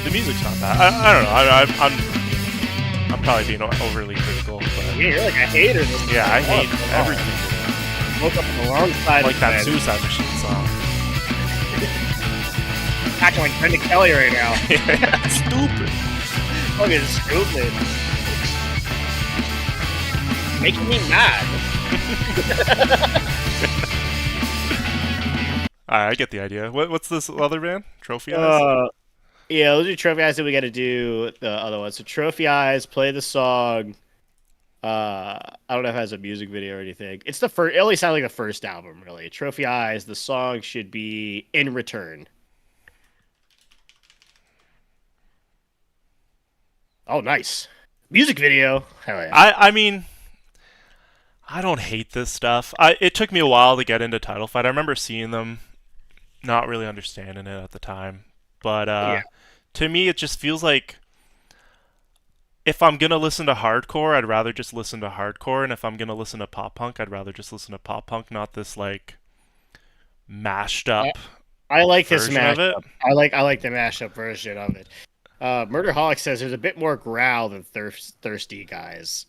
The music's not bad. I don't know. I'm probably being overly critical, but Yeah, you're like a hater. yeah, I hate everything. Woke up on the wrong side Like of that the bed. Suicide Machine song. Acting like Brendan Kelly right now. Stupid. Fucking stupid. Making me mad. Alright, I get the idea. What's this other band? Trophy Eyes? Yeah, let's do Trophy Eyes, then we gotta do the other one. So Trophy Eyes, play the song. I don't know if it has a music video or anything. It's the first. It only sounds like the first album, really. Trophy Eyes. The song should be "In Return." Oh, nice music video. Hell yeah! I mean, I don't hate this stuff. It took me a while to get into Title Fight. I remember seeing them, not really understanding it at the time. But Yeah. to me, it just feels like if I'm gonna listen to hardcore, I'd rather just listen to hardcore, and if I'm gonna listen to pop punk, I'd rather just listen to pop punk, not this like mashed up I like this version of it. mashup. I like the mashup version of it. Murderholic says there's a bit more growl than thirsty guys.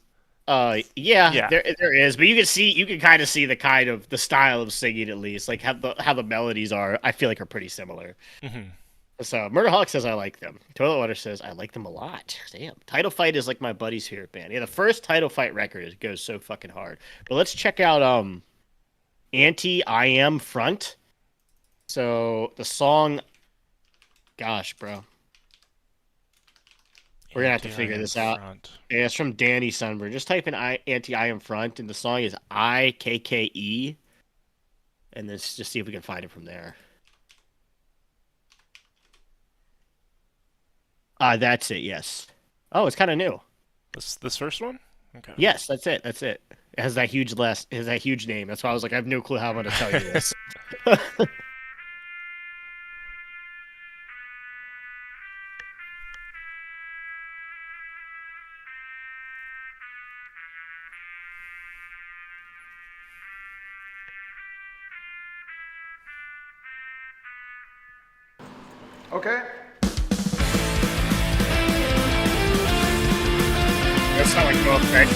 Yeah. there is, but you can kind of see the style of singing at least, like how the melodies are. I feel like are pretty similar. Mhm. So Murderholic says I like them. Toilet Water says I like them a lot. Damn, Title Fight is like my buddy's favorite band. Yeah, the first Title Fight record goes so fucking hard. But let's check out Anti I Am Front. So the song, gosh, bro, we're gonna have to figure this out. Yeah, it's from Danny Sunburn. Just type in Anti I Am Front, and the song is IKKE, and then just see if we can find it from there. That's it. Yes. Oh, it's kind of new. This first one? Okay. Yes, that's it. That's it. It has that huge it has that huge name. That's why I was like, I have no clue how I'm gonna tell you this. Okay. That's not like no effect.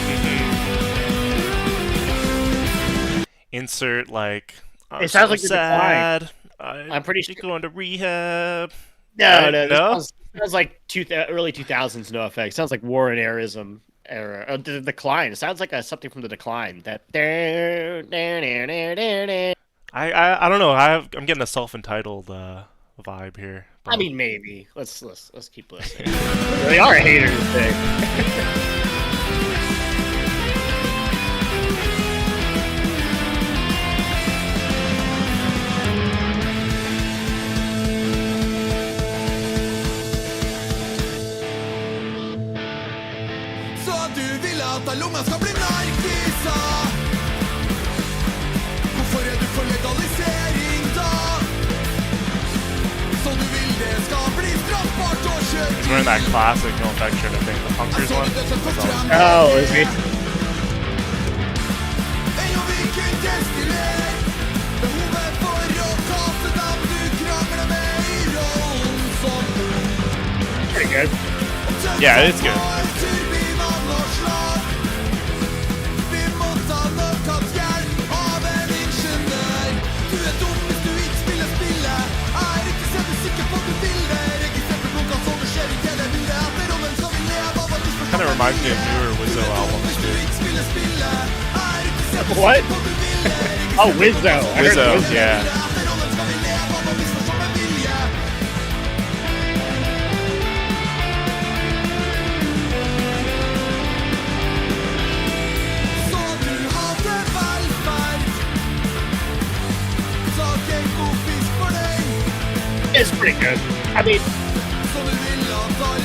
Insert like. It sounds like the sad. I'm pretty sure going to rehab. No. No? It sounds like early 2000s. No effect. It sounds like Warren Arism era. The Decline. It sounds like something from the Decline. That. I don't know. I'm getting a self-entitled vibe here. I mean, maybe. Let's keep listening. They are haters thing. Så du vil at lomma skal bli narkisa? Hvorfor er du for legalisering da? Så du vil det skal bli straffbart å kjøre He's wearing that classic No Effect shirt, I think, the Punkers one. Oh, is he? En og vi kun destiller behovet for å kaste dem du krangler med i rollen som Pretty good. Yeah, it's good. turbinene og slag. Vi må ta nødkast hjelp av en ingeniør. Du er dum hvis du ikke spiller spillet. Er ikke selv sikker på at du vil det. Registrert med blunka sånn det skjer ikke det vil det. Etter rollen skal vi leve av at du Kind of reminds me of newer Wizzo albums hvis du too. ikke spiller spillet. Er ikke selv What? sikker på at du vil det. Oh, Wizzo. I heard Wizzo, Wizzo. yeah. Etter rollen skal vi leve av at du misforstår med vilje. Så du hadde velferd. Sak en god fisk for deg. It's pretty good. I mean, Så du vil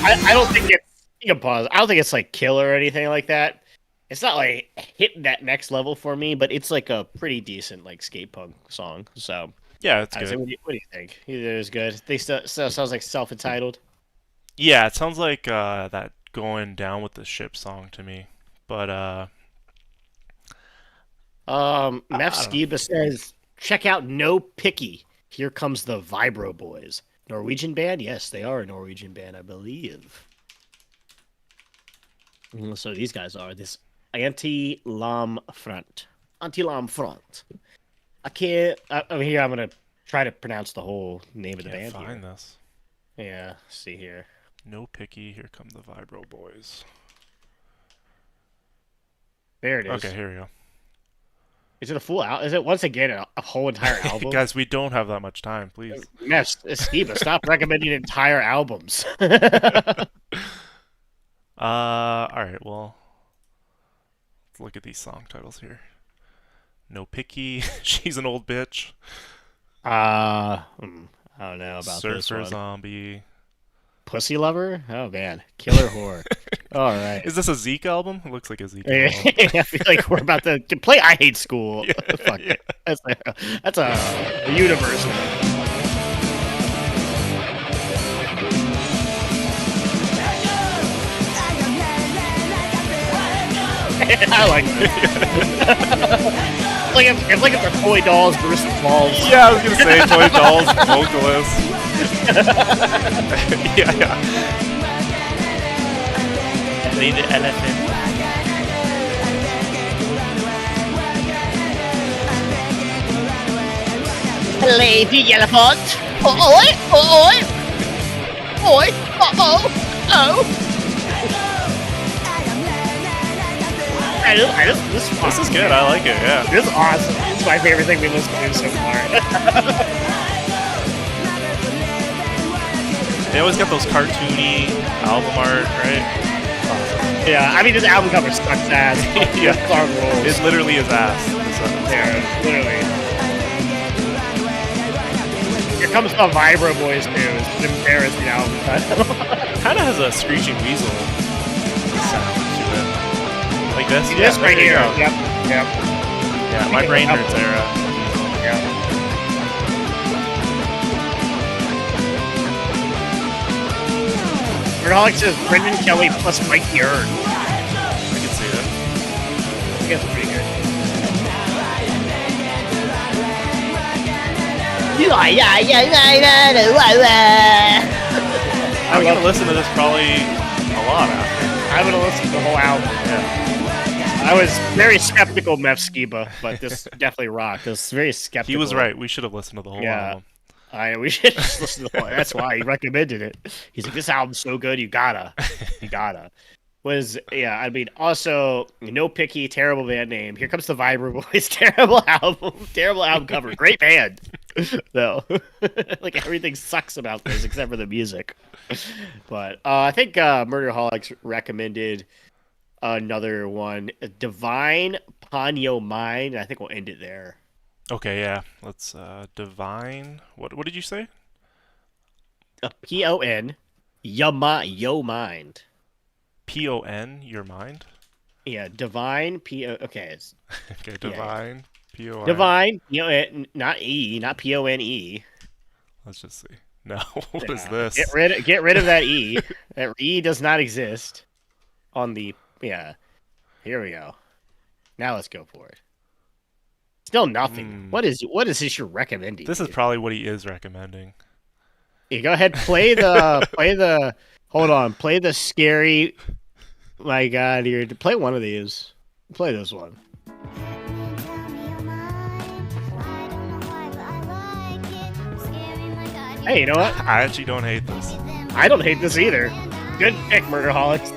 at I don't think it's. You can pause. I don't think it's like killer or anything like that. It's not like hitting that next level for me, but it's like a pretty decent like skate punk song. So, Yeah, it's I was like, good. what do you think? Either is good. They still sounds like self-entitled. Yeah, it sounds like that Going Down with the Ship song to me. But Mef Skiba says, check out No Picky. Here comes the Vibro Boys. Norwegian band? Yes, they are a Norwegian band, I believe. So these guys are this Anti-Lam Front. Anti-Lam Front. I can't. I'm here. I'm gonna try to pronounce the whole name of the can't band. find Here. this. Yeah. See here. No Picky, here come the Vibro Boys. There it is. Okay, here we go. Is it a full out? Is it once again a whole entire album? Guys, we don't have that much time, please. Mef, Skiba, stop recommending entire albums. Alright, well, let's look at these song titles here. No Picky, She's an Old Bitch, I don't know about this Surfer one. Zombie. Pussy Lover? Oh man, Killer Whore. All right. Is this a Zeke album? It looks like a Zeke album. I feel like we're about to play I Hate School. Yeah, Fuck yeah. it. That's a universe. Jeg er I like this. It's like it's a toy dolls versus balls. Yeah, I was gonna say toy dolls, vocalists. yeah. Play the elephant. Lady elephant. Oi, oi, oi, oh. This is good. I like it. Yeah. This is awesome. It's my favorite thing we listened to so far. They always got those cartoony album art, right? Yeah, I mean this album cover sucks ass. Yeah. This song rules. It literally is ass. Yeah, literally. Here comes the Vibra Boys too. It's an embarrassing album title. Kind of has a Screeching Weasel sound to it. Like this? This Yeah, right there you here. go. Yep. Yeah, my brain hurts era. Yeah. Alex says Brendan Kelly plus Mike Earn. I can see it. I think that's pretty good. I'm gonna listen to this probably a lot after. I'm gonna listen to the whole album. Yeah. I was very skeptical of Mef Skiba, but this definitely rocked. I was very skeptical. He was right. We should have listened to the whole album. We should just listen to the whole. That's why he recommended it. He's like, this album's so good, you gotta. I mean, also, no picky, terrible band name. Here comes the Vibra Boys, terrible album cover. Great band, though. Like everything sucks about this except for the music. But I think Murderholics recommended another one, Divine Ponyo Mind. I think we'll end it there. Okay, yeah. Let's Divine. What did you say? P-O-N, Yo Mind. P-O-N, your mind? Yeah, Divine, okay. Okay, Divine, P-O-N. Divine, not E, not P-O-N-E. Let's just see. No, what is this? Get rid of that E. That E does not exist on the, Here we go. Now let's go for it. Still nothing. What is this you're recommending? This is probably what he is recommending. Yeah, go ahead, play the play the scary. My God, here, play one of these. Play this one. Hey, you know what? I actually don't hate this. I don't hate this either. Good pick, Murderholics.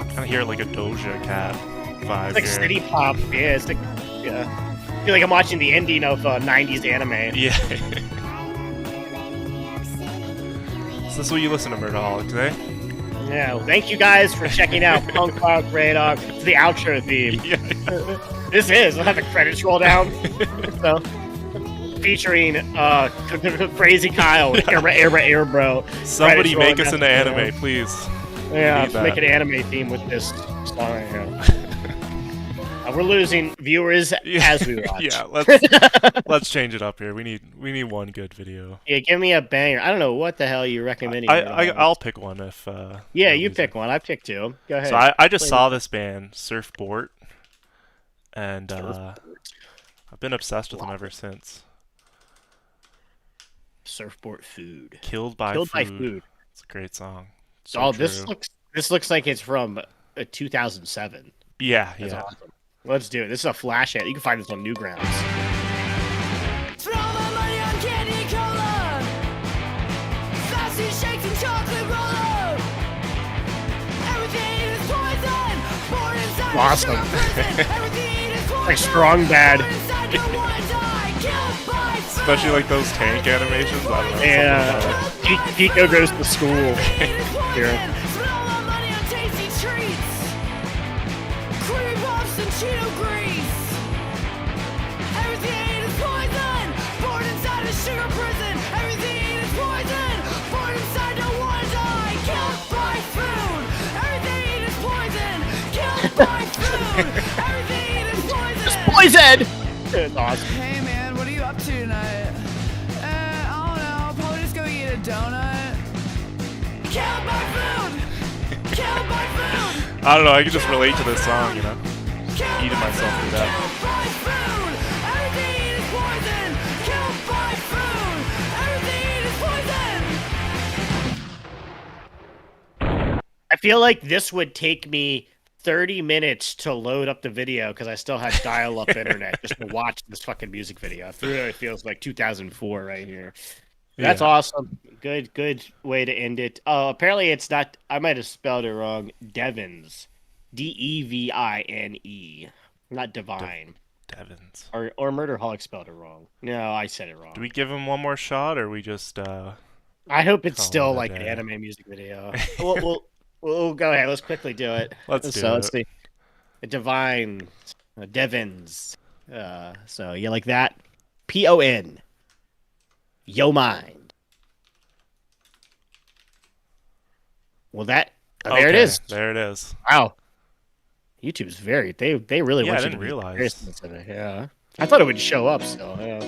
Kind of hear like a Doja Cat vibe. It's like here. city pop. Yeah, it's like, I feel like I'm watching the ending of 90s anime. Yeah. So this is what you listen to Murderholics, eh? Yeah, well, thank you guys for checking out Punk Rock Radar. It's the outro theme. Yeah. This is. I'll have the credits roll down. So, featuring Crazy Kyle, Air Bro. Somebody Credits make us rolling into down. anime, please. Yeah, Need let's that. make an anime theme with this song right here. We're losing viewers as we watch. Yeah, let's change it up here. We need one good video. Yeah, give me a banger. I don't know what the hell you're recommending. I'll pick one if. Yeah, you pick one. I picked two. Go ahead. So I just saw this band Surfboard, and I've been obsessed with them ever since. Surfboard Food. Killed by Food. It's a great song. So this true. looks like it's from 2007. Yeah, That's yeah. awesome. Let's do it. This is a flash ad. You can find this on Newgrounds. Throw my money on candy cola, sausage shakes and chocolate roller. Everything is poison, born inside Awesome. a prison. Everything is poison, Like Strong Bad. born inside, don't wanna die, killed by food. Especially like those tank animations. I don't know. Yeah. something about it. Pico goes to school. Here. Spend all my money on tasty treats, cream puffs and Cheeto grease. Everything is poison, born inside a sugar prison. Everything is poison, born inside, don't wanna die, killed by food. Everything is poison, killed by food. Everything is poison. Poison! It's awesome. Hey man, what are you up to tonight? I don't know, I'll probably just go eat a donut. Killed by food! Killed by food! I don't know. I can just relate to this song, you know. eating myself to death. by food. Everything is poison. Killed by food. Everything is poison. I feel like this would take me 30 minutes to load up the video because I still had dial-up internet just to watch this fucking music video. It really feels like 2004 right here. That's Yeah. awesome. Good way to end it. Apparently it's not. I might have spelled it wrong. Devins, Devine, not divine. Devins. Or Murderholic spelled it wrong. No, I said it wrong. Do we give him one more shot, or we just? I hope it's Call still it a like an day. anime music video. We'll go ahead. Let's quickly do it. Let's do Let's it. see. Divine, Devins. So you like that? PON. Yo mind. Well, there it Okay, is. There it is. Wow. YouTube's very. They really Yeah, want I you didn't to be realize. very sensitive. Yeah. I thought it would show up still. Yeah.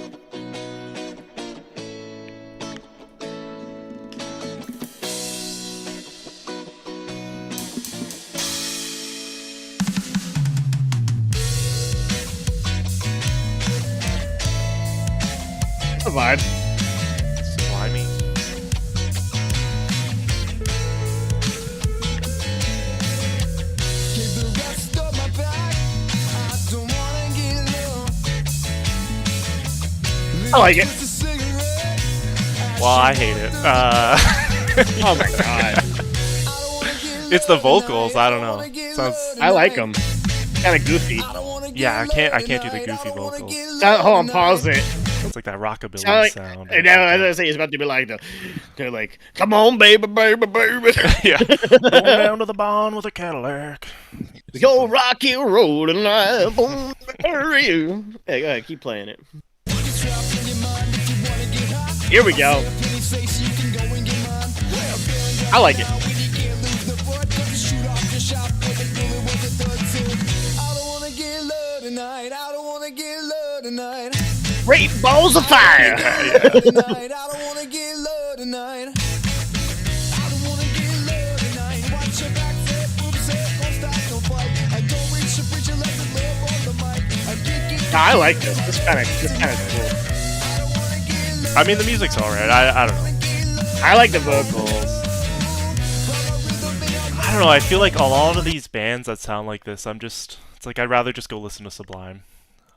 Come on. Slimy. Give the rest of my back. I don't wanna get low. I like it. Just a cigarette. Well, I hate it. Oh my god. It's the vocals. I don't know. Sounds. I like them. Kind of goofy. Yeah, I can't do the goofy vocals. Hold on, pause it. It's like that rockabilly Sound like, sound. and now, as I say, it's about to be like they're like, come on, baby, baby, baby. Yeah. Going down to the barn with a Cadillac. Go rock you roll and live on you. Hey, go ahead, keep playing it. Here we go. I like it. Great balls of fire. I like this. This kind of cool. I mean, the music's alright. I don't know. I like the vocals. I don't know. I feel like a lot of these bands that sound like this, it's like I'd rather just go listen to Sublime.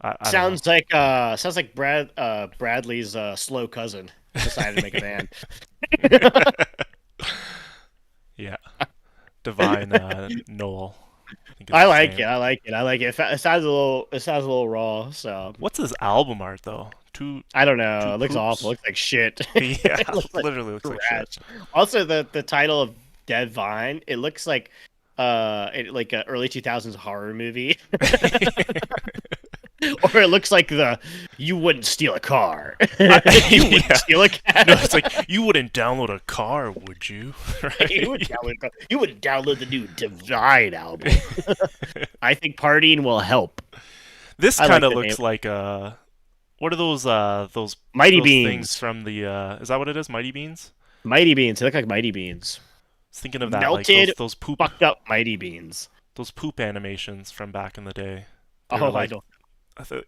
I don't Sounds like Bradley's slow cousin decided to make a band. know. Yeah. Divine Noel. think I his like name. it. I like it. I like it. It sounds a little raw. So What's his album art though? Two. I don't know. Two It looks poops. awful. It looks like shit. Yeah, It looks like literally looks like trash. shit. Also, the title of Dead Vine. It looks like like an early 2000s horror movie. Or it looks like you wouldn't steal a car. You wouldn't Yeah. steal a car. No, it's like you wouldn't download a car, would you? Right? You wouldn't download the new Divine album. I think partying will help. This I like kind of the looks name. like what are those Mighty those Beans. things from the is that what it is? Mighty Beans? Mighty Beans. They look like Mighty Beans. I was thinking of that Melted, like those poop Fucked up Mighty Beans. those poop animations from back in the day. They Oh, were I like, don't.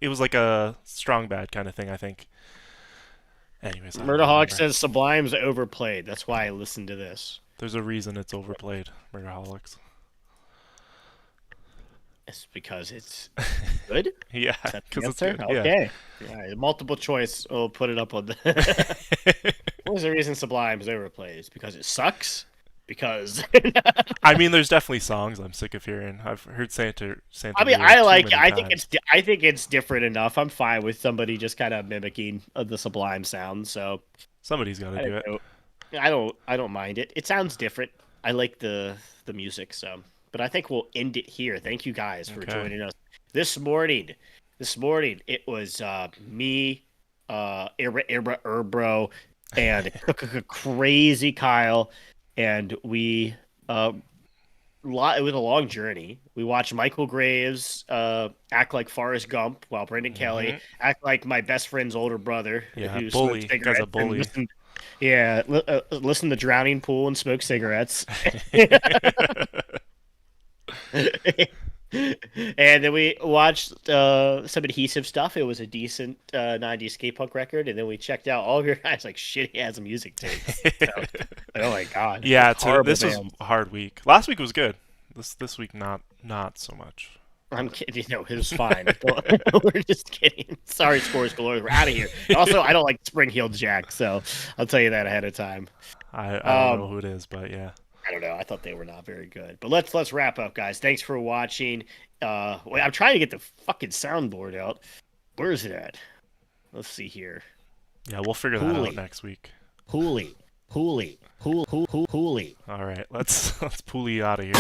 it was like a strong bad kind of thing, I think. Anyways, I don't Murderhawk remember. says Sublime's overplayed. That's why I listened to this. There's a reason it's overplayed, Murderholics. It's because it's good. Yeah, That's the because it's answer? good. Yeah. Okay. Yeah, multiple choice. We'll put it up on the. What was the reason Sublime is overplayed? It's because it sucks. Because I mean, there's definitely songs I'm sick of hearing. I've heard Santa. I mean, Maria I too like it. many I think times. I think it's different enough. I'm fine with somebody just kind of mimicking the Sublime sound. So Somebody's got to do it. I don't mind it. It sounds different. I like the music. So, but I think we'll end it here. Thank you guys for Okay. joining us this morning. This morning it was me, Erbro, and Crazy Kyle, and we it was a long journey. We watched Michael Graves act like Forrest Gump while Brendan Kelly act like my best friend's older brother. Mm-hmm. Yeah, who bully. smoked Guy's a cigarettes and bully. listen to Drowning Pool and smoke cigarettes. And then we watched some Adhesive stuff. It was a decent 90s skate punk record. And then we checked out all of your guys like shitty ass music tapes. So, like, oh my god. Yeah, Horrible this was bands. a hard week. Last week was good. This week not so much. I'm kidding. No, it was fine. We're just kidding. Sorry, Scores Galore. We're out of here. Also, I don't like Spring Heel Jack, so I'll tell you that ahead of time. I don't know who it is, but yeah. I don't know. I thought they were not very good. But let's wrap up, guys. Thanks for watching. Wait, I'm trying to get the fucking soundboard out. Where is it at? Let's see here. Yeah, we'll figure that out next week. Hooli. All right, let's pulley out of here.